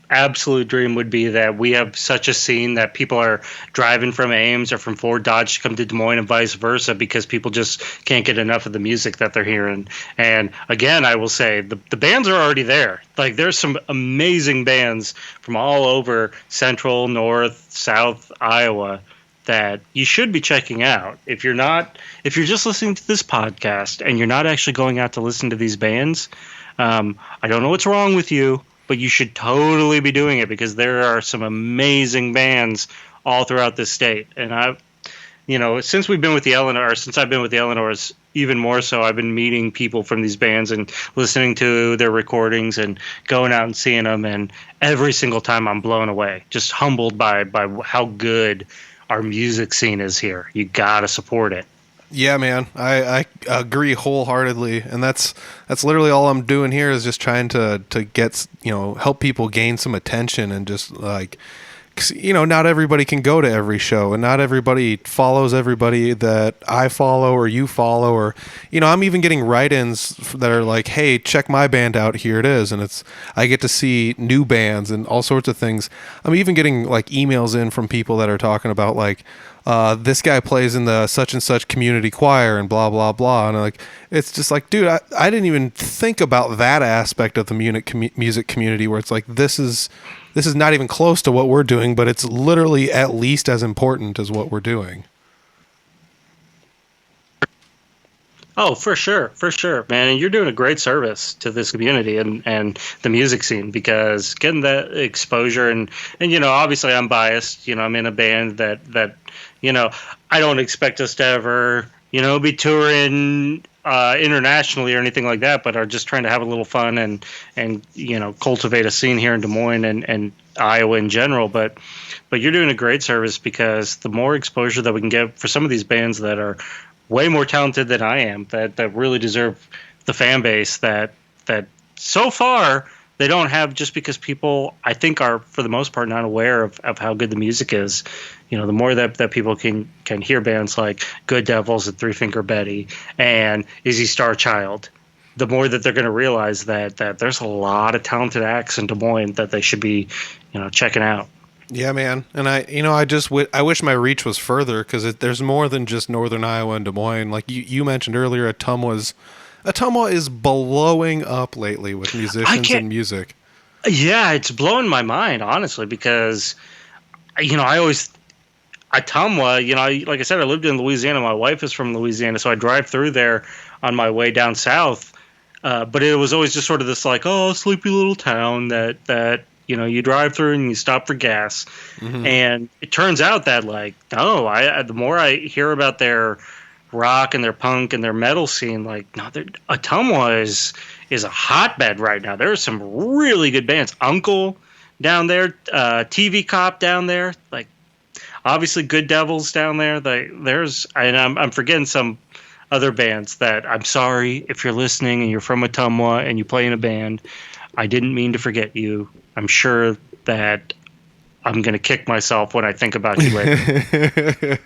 absolute dream would be that we have such a scene that people are driving from Ames or from Fort Dodge to come to Des Moines and vice versa because people just can't get enough of the music that they're hearing. And again, I will say the bands are already there. Like there's some amazing bands from all over Central, North, South Iowa that you should be checking out. If you're just listening to this podcast and you're not actually going out to listen to these bands, I don't know what's wrong with you, but you should totally be doing it because there are some amazing bands all throughout this state. And since I've been with the Eleanors, even more so, I've been meeting people from these bands and listening to their recordings and going out and seeing them. And every single time I'm blown away, just humbled by how good our music scene is here. You got to support it. Yeah, man, I agree wholeheartedly, and that's literally all I'm doing here is just trying to get help people gain some attention and just like, not everybody can go to every show, and not everybody follows everybody that I follow or you follow, or I'm even getting write-ins that are like, hey, check my band out, here it is, and I get to see new bands and all sorts of things. I'm even getting like emails in from people that are talking about like, this guy plays in the such and such community choir and blah blah blah, and like it's just like, dude, I didn't even think about that aspect of the music community where it's like this is not even close to what we're doing, but it's literally at least as important as what we're doing. Oh, for sure, man. And you're doing a great service to this community and the music scene because getting that exposure and obviously I'm biased. I'm in a band that I don't expect us to ever be touring internationally or anything like that, but are just trying to have a little fun and cultivate a scene here in Des Moines and Iowa in general. But you're doing a great service because the more exposure that we can get for some of these bands that are way more talented than I am, that really deserve the fan base that so far they don't have, just because people, I think, are for the most part not aware of how good the music is. The more that people can hear bands like Good Devils and Three Finger Betty and Izzy Starchild, the more that they're going to realize that there's a lot of talented acts in Des Moines that they should be checking out. Yeah, man. And I wish my reach was further because there's more than just Northern Iowa and Des Moines. Like you mentioned earlier, Ottumwa is blowing up lately with musicians and music. Yeah, it's blowing my mind, honestly, because I always Ottumwa, like I said, I lived in Louisiana. My wife is from Louisiana, so I drive through there on my way down south. But it was always just sort of this like, oh, sleepy little town that you drive through and you stop for gas. Mm-hmm. And it turns out that like, no, the more I hear about their rock and their punk and their metal scene, like, no, Ottumwa is a hotbed right now. There are some really good bands. Uncle down there, TV Cop down there, like obviously Good Devils down there. I'm forgetting some other bands that, I'm sorry if you're listening and you're from Ottumwa and you play in a band. I didn't mean to forget you. I'm sure that I'm going to kick myself when I think about you later.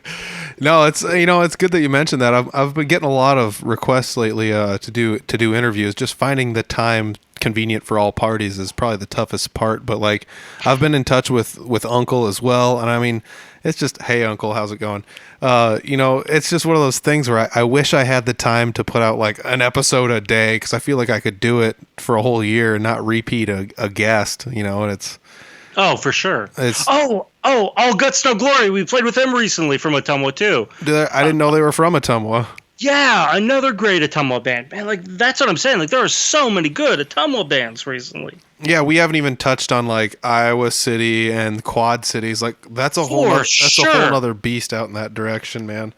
No, it's it's good that you mentioned that. I've been getting a lot of requests lately to do interviews. Just finding the time convenient for all parties is probably the toughest part. But like, I've been in touch with Uncle as well, and I mean, It's just, hey, uncle, how's it going? It's just one of those things where I wish I had the time to put out like an episode a day, because I feel like I could do it for a whole year and not repeat a guest, and it's... Oh, for sure. All Guts, No Glory. We played with them recently from Ottumwa, too. I didn't know they were from Ottumwa. Yeah, another great Ottumwa band. Man, like, that's what I'm saying. Like, there are so many good Ottumwa bands recently. Yeah, we haven't even touched on, like, Iowa City and Quad Cities. Like, that's a whole other beast out in that direction, man.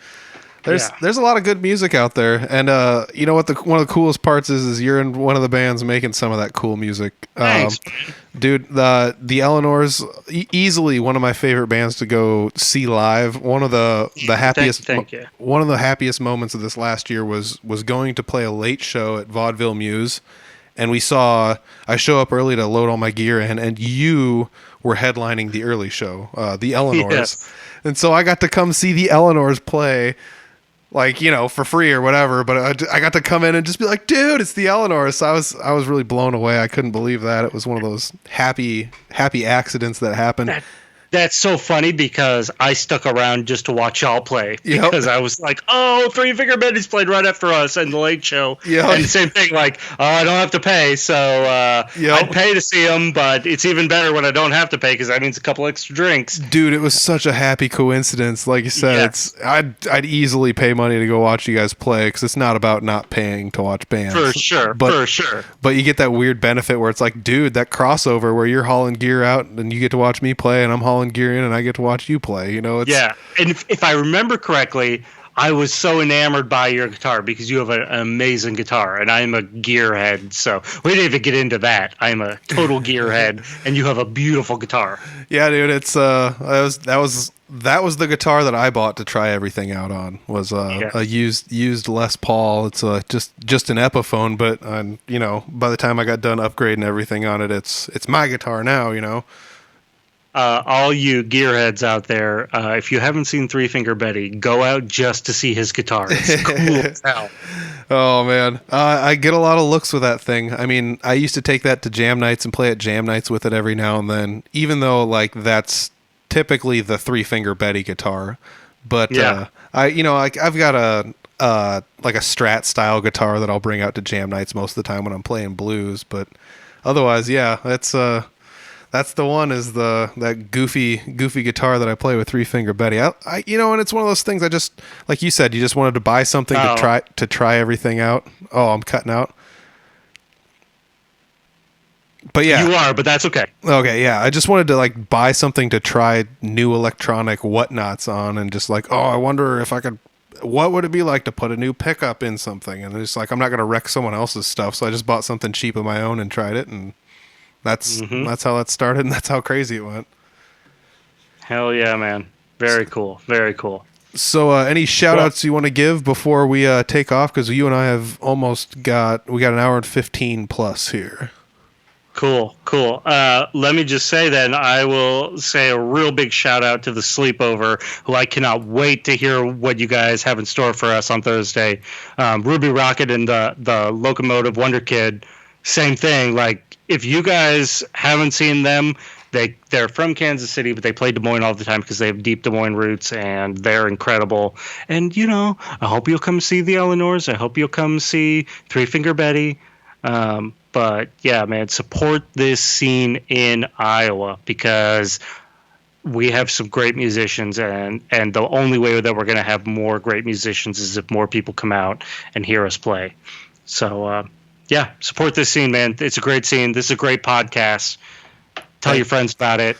There's a lot of good music out there, and you know what? One of the coolest parts is you're in one of the bands making some of that cool music. Thanks, dude. The Eleanors, easily one of my favorite bands to go see live. One of the happiest one of the happiest moments of this last year was going to play a late show at Vaudeville Muse, and I show up early to load all my gear in, and you were headlining the early show, the Eleanors, yes. And so I got to come see the Eleanors play. Like, for free or whatever, but I got to come in and just be like, dude, it's the Eleanors. So I was really blown away. I couldn't believe that. It was one of those happy accidents that happened. That's so funny because I stuck around just to watch y'all play because I was like, oh, Three Finger Betty's played right after us and the late show. Yep. And the same thing, like, I don't have to pay, so I'd pay to see them, but it's even better when I don't have to pay because that means a couple extra drinks. Dude, it was such a happy coincidence. Like you said, yes. I'd easily pay money to go watch you guys play because it's not about not paying to watch bands. For sure. But you get that weird benefit where it's like, dude, that crossover where you're hauling gear out and you get to watch me play and I'm hauling gear in and I get to watch you play, Yeah, and if I remember correctly, I was so enamored by your guitar because you have an amazing guitar and I'm a gearhead, so we didn't even get into that. I'm a total gearhead and you have a beautiful guitar. Yeah, dude, it's that was the guitar that I bought to try everything out on. Was a used Les Paul. It's just an Epiphone, but by the time I got done upgrading everything on it, it's my guitar now, All you gearheads out there, if you haven't seen Three Finger Betty, go out just to see his guitar. It's cool as hell. Oh, man. I get a lot of looks with that thing. I mean, I used to take that to jam nights and play at jam nights with it every now and then, even though, like, that's typically the Three Finger Betty guitar. But, I've got a Strat style guitar that I'll bring out to jam nights most of the time when I'm playing blues. But otherwise, that's the one, is that goofy guitar that I play with Three Finger Betty. And it's one of those things I just, like you said, you just wanted to buy something to try everything out. Oh, I'm cutting out. But yeah. You are, but that's okay. Okay, yeah. I just wanted to like buy something to try new electronic whatnots on, and just like, I wonder if I could, what would it be like to put a new pickup in something? And it's like, I'm not going to wreck someone else's stuff. So I just bought something cheap of my own and tried it, and that's how that started, and that's how crazy it went. Hell yeah, man. Very cool. Very cool. So any shout-outs you want to give before we take off? Because you and I have we got an hour and 15 plus here. Cool. Let me just say then, I will say a real big shout-out to the Sleepover, who I cannot wait to hear what you guys have in store for us on Thursday. Ruby Rocket and the Locomotive Wonder Kid, same thing. Like, if you guys haven't seen them, they're from Kansas City, but they play Des Moines all the time because they have deep Des Moines roots, and they're incredible. And, I hope you'll come see the Eleanors. I hope you'll come see Three Finger Betty. But, yeah, man, support this scene in Iowa because we have some great musicians, and the only way that we're going to have more great musicians is if more people come out and hear us play. So, yeah, support this scene, man. It's a great scene. This is a great podcast. Tell your friends about it.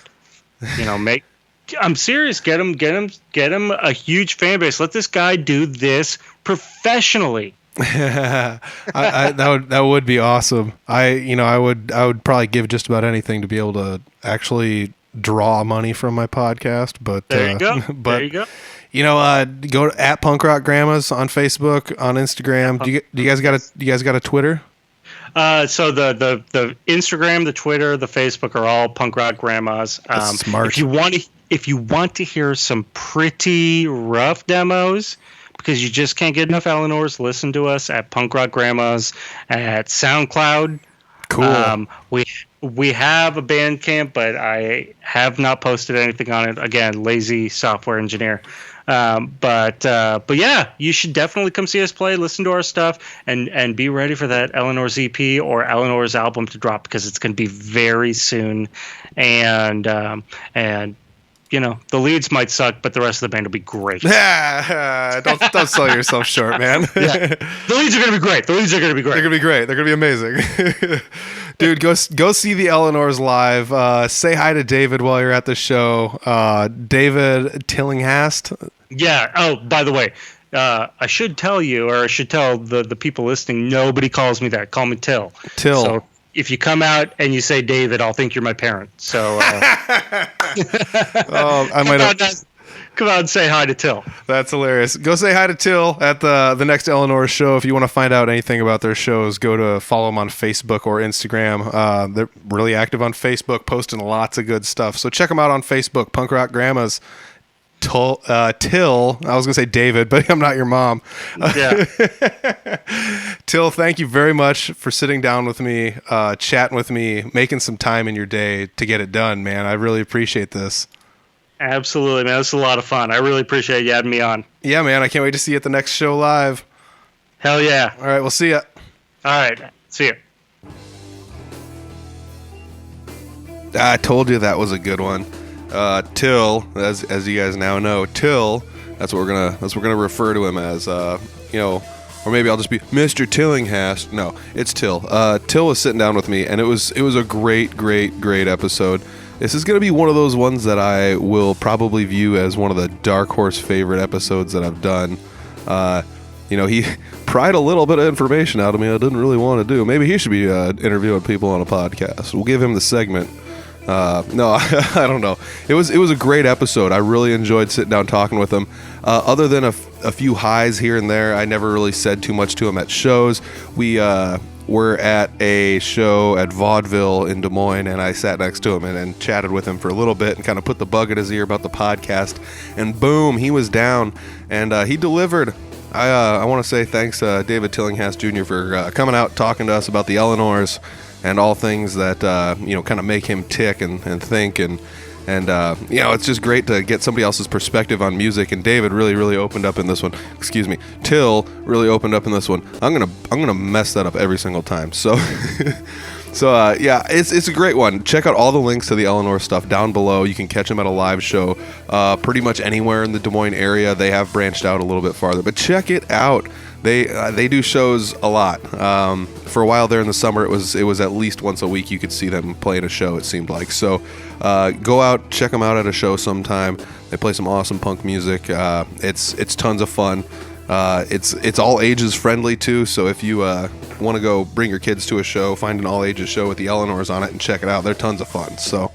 I'm serious. Get him a huge fan base. Let this guy do this professionally. That would be awesome. I would probably give just about anything to be able to actually draw money from my podcast. But there you go. There you go. Go to @punkrockgrandmas on Facebook, on Instagram. Do you guys got a Twitter? So the Instagram, the Twitter, the Facebook are all Punk Rock Grandmas. Smart. If you want to hear some pretty rough demos, because you just can't get enough Eleanors, listen to us at Punk Rock Grandmas at SoundCloud. Cool. We have a Bandcamp, but I have not posted anything on it. Again, lazy software engineer. But yeah, you should definitely come see us play, listen to our stuff, and be ready for that Eleanor's EP or Eleanor's album to drop, because it's going to be very soon. And the leads might suck, but the rest of the band will be great. Don't sell yourself short, man. Yeah. The leads are going to be great. They're going to be great. They're going to be amazing. Dude, go see the Eleanors live. Say hi to David while you're at the show. David Tillinghast. Yeah. Oh, by the way, I should tell you, or I should tell the people listening, nobody calls me that. Call me Till. Till. So if you come out and you say David, I'll think you're my parent. So I might come out and say hi to Till. That's hilarious. Go say hi to Till at the next Eleanor's show. If you want to find out anything about their shows, go to follow them on Facebook or Instagram. They're really active on Facebook, posting lots of good stuff. So check them out on Facebook, Punk Rock Grandmas. Till, I was gonna say David, but I'm not your mom. Yeah. Till, thank you very much for sitting down with me, chatting with me, making some time in your day to get it done, man. I really appreciate this. Absolutely, man. This is a lot of fun. I really appreciate you having me on. Yeah, man. I can't wait to see you at the next show live. Hell yeah. All right, we'll see ya. All right. See ya. I told you that was a good one. Till, as you guys now know, Till. That's what we're gonna refer to him as. Or maybe I'll just be Mr. Tillinghast. No, it's Till. Till was sitting down with me, and it was a great episode. This is gonna be one of those ones that I will probably view as one of the dark horse favorite episodes that I've done. He pried a little bit of information out of me I didn't really want to do. Maybe he should be interviewing people on a podcast. We'll give him the segment. No, I don't know. It was a great episode. I really enjoyed sitting down talking with him. Other than a few highs here and there, I never really said too much to him at shows. We were at a show at Vaudeville in Des Moines, and I sat next to him and chatted with him for a little bit and kind of put the bug in his ear about the podcast. And boom, he was down, and he delivered. I want to say thanks, David Tillinghast Jr. for coming out talking to us about the Eleanors and all things that kind of make him tick and think and it's just great to get somebody else's perspective on music. And David really opened up in this one. Excuse me, Till really opened up in this one. I'm gonna mess that up every single time. So it's a great one. Check out all the links to the Eleanor stuff down below. You can catch them at a live show pretty much anywhere in the Des Moines area. They have branched out a little bit farther, but check it out. They do shows a lot. For a while there in the summer, it was at least once a week you could see them playing a show, it seemed like. So go out, check them out at a show sometime. They play some awesome punk music. It's tons of fun. It's all ages friendly too. So if you want to go bring your kids to a show, find an all ages show with the Eleanors on it and check it out. They're tons of fun. So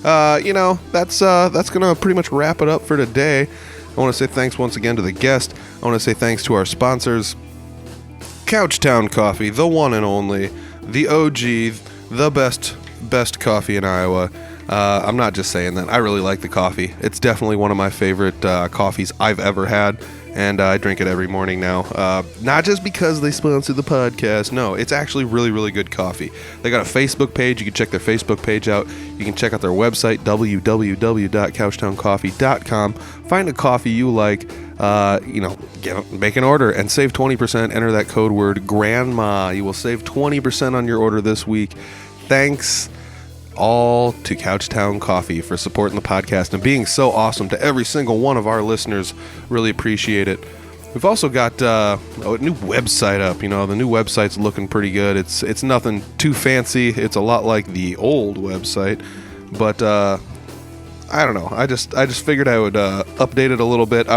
that's gonna pretty much wrap it up for today. I want to say thanks once again to the guest. I want to say thanks to our sponsors, Couchtown Coffee, the one and only, the OG, the best coffee in Iowa. I'm not just saying that. I really like the coffee. It's definitely one of my favorite coffees I've ever had, and I drink it every morning now. Not just because they sponsor the podcast. No, it's actually really good coffee. They got a Facebook page. You can check their Facebook page out. You can check out their website, www.couchtowncoffee.com. Find a coffee you like. Make an order and save 20%. Enter that code word GRANDMA. You will save 20% on your order this week. Thanks all to Couchtown Coffee for supporting the podcast and being so awesome to every single one of our listeners. Really appreciate it. We've also got a new website up. The new website's looking pretty good. It's nothing too fancy. It's a lot like the old website, but I don't know. I just figured I would update it a little bit.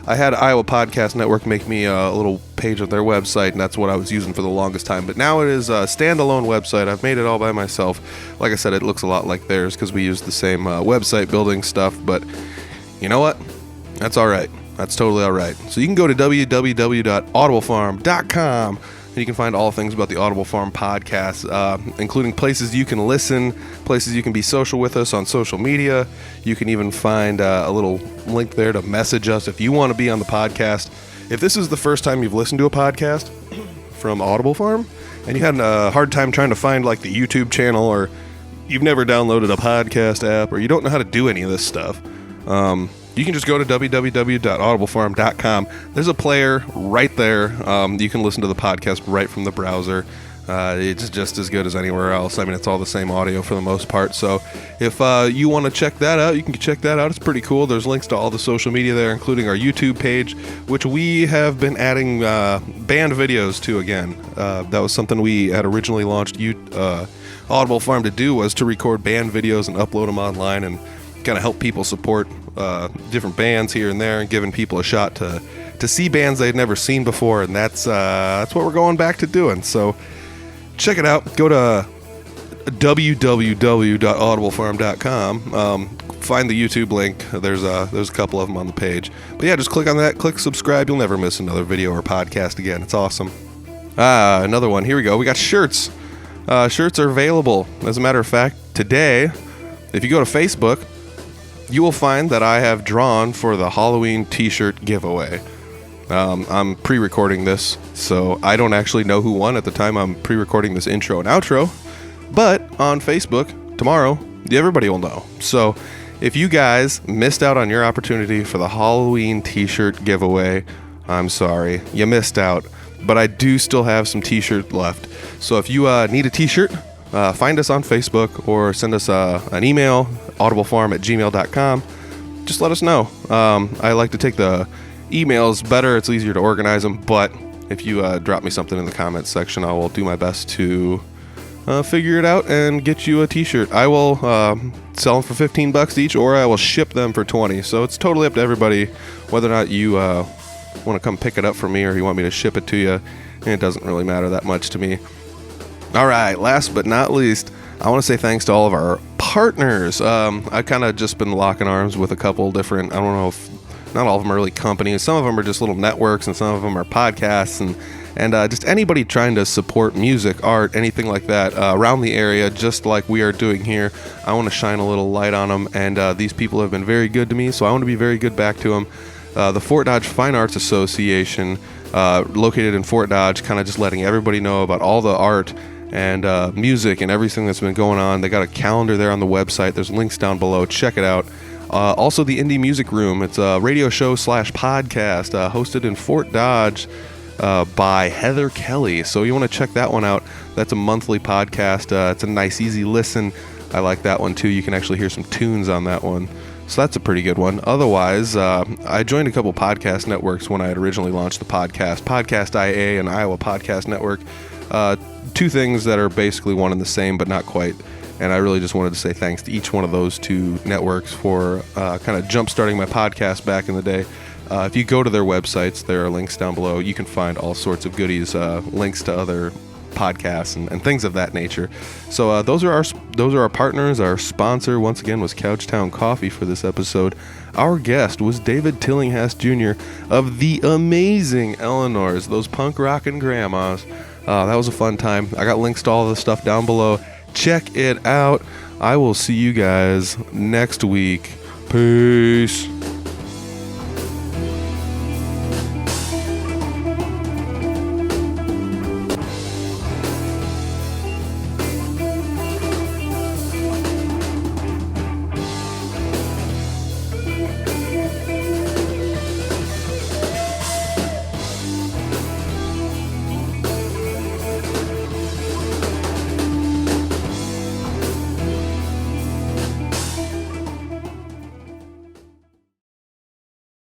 I had Iowa Podcast Network make me a little page on their website, and that's what I was using for the longest time. But now it is a standalone website. I've made it all by myself. Like I said, it looks a lot like theirs because we use the same website building stuff. But you know what? That's all right. That's totally all right. So you can go to www.audiblefarm.com, and you can find all things about the Audible Farm podcast, including places you can listen, places you can be social with us on social media. You can even find a little link there to message us if you want to be on the podcast. If this is the first time you've listened to a podcast from Audible Farm, and you had a hard time trying to find like the YouTube channel, or you've never downloaded a podcast app, or you don't know how to do any of this stuff, you can just go to www.audiblefarm.com. There's a player right there. You can listen to the podcast right from the browser. It's just as good as anywhere else. I mean, it's all the same audio for the most part. So if you want to check that out, you can check that out. It's pretty cool. There's links to all the social media there, including our YouTube page, which we have been adding band videos to again. That was something we had originally launched Audible Farm to do, was to record band videos and upload them online and kind of help people support different bands here and there, and giving people a shot to see bands they'd never seen before. And that's what we're going back to doing. So check it out. Go to www.audiblefarm.com. Find the YouTube link. There's a couple of them on the page. But yeah, just click on that. Click subscribe. You'll never miss another video or podcast again. It's awesome. Another one. Here we go. We got shirts. Shirts are available. As a matter of fact, today, if you go to Facebook, you will find that I have drawn for the Halloween t-shirt giveaway. I'm pre-recording this, so I don't actually know who won at the time I'm pre-recording this intro and outro, but on Facebook tomorrow, everybody will know. So if you guys missed out on your opportunity for the Halloween t-shirt giveaway, I'm sorry, you missed out, but I do still have some t-shirts left. So if you need a t-shirt, find us on Facebook or send us an email, audiblefarm@gmail.com. Just let us know. I like to take the emails better. It's easier to organize them, but if you drop me something in the comments section, I will do my best to figure it out and get you a t-shirt. I will sell them for $15 each, or I will ship them for $20. So it's totally up to everybody whether or not you want to come pick it up from me, or you want me to ship it to you. And it doesn't really matter that much to me. All right, last but not least, I want to say thanks to all of our partners. I've kind of just been locking arms with a couple different, I don't know if, not all of them are really companies. Some of them are just little networks, and some of them are podcasts, and just anybody trying to support music, art, anything like that around the area, just like we are doing here. I want to shine a little light on them, and these people have been very good to me, so I want to be very good back to them. The Fort Dodge Fine Arts Association, located in Fort Dodge, kind of just letting everybody know about all the art and music and everything that's been going on. They got a calendar there on the website. There's links down below. Check it out. Also, the Indie Music Room. It's a radio show / podcast hosted in Fort Dodge by Heather Kelly. So you want to check that one out. That's a monthly podcast. It's a nice, easy listen. I like that one, too. You can actually hear some tunes on that one. So that's a pretty good one. Otherwise, I joined a couple podcast networks when I had originally launched the podcast. PodcastIA and Iowa Podcast Network. Two things that are basically one and the same, but not quite. And I really just wanted to say thanks to each one of those two networks for kind of jump-starting my podcast back in the day. If you go to their websites, there are links down below. You can find all sorts of goodies, links to other podcasts and things of that nature. So those are our partners. Our sponsor, once again, was Couchtown Coffee for this episode. Our guest was David Tillinghast Jr. of the amazing Eleanors, those punk rockin' grandmas. That was a fun time. I got links to all the stuff down below. Check it out. I will see you guys next week. Peace.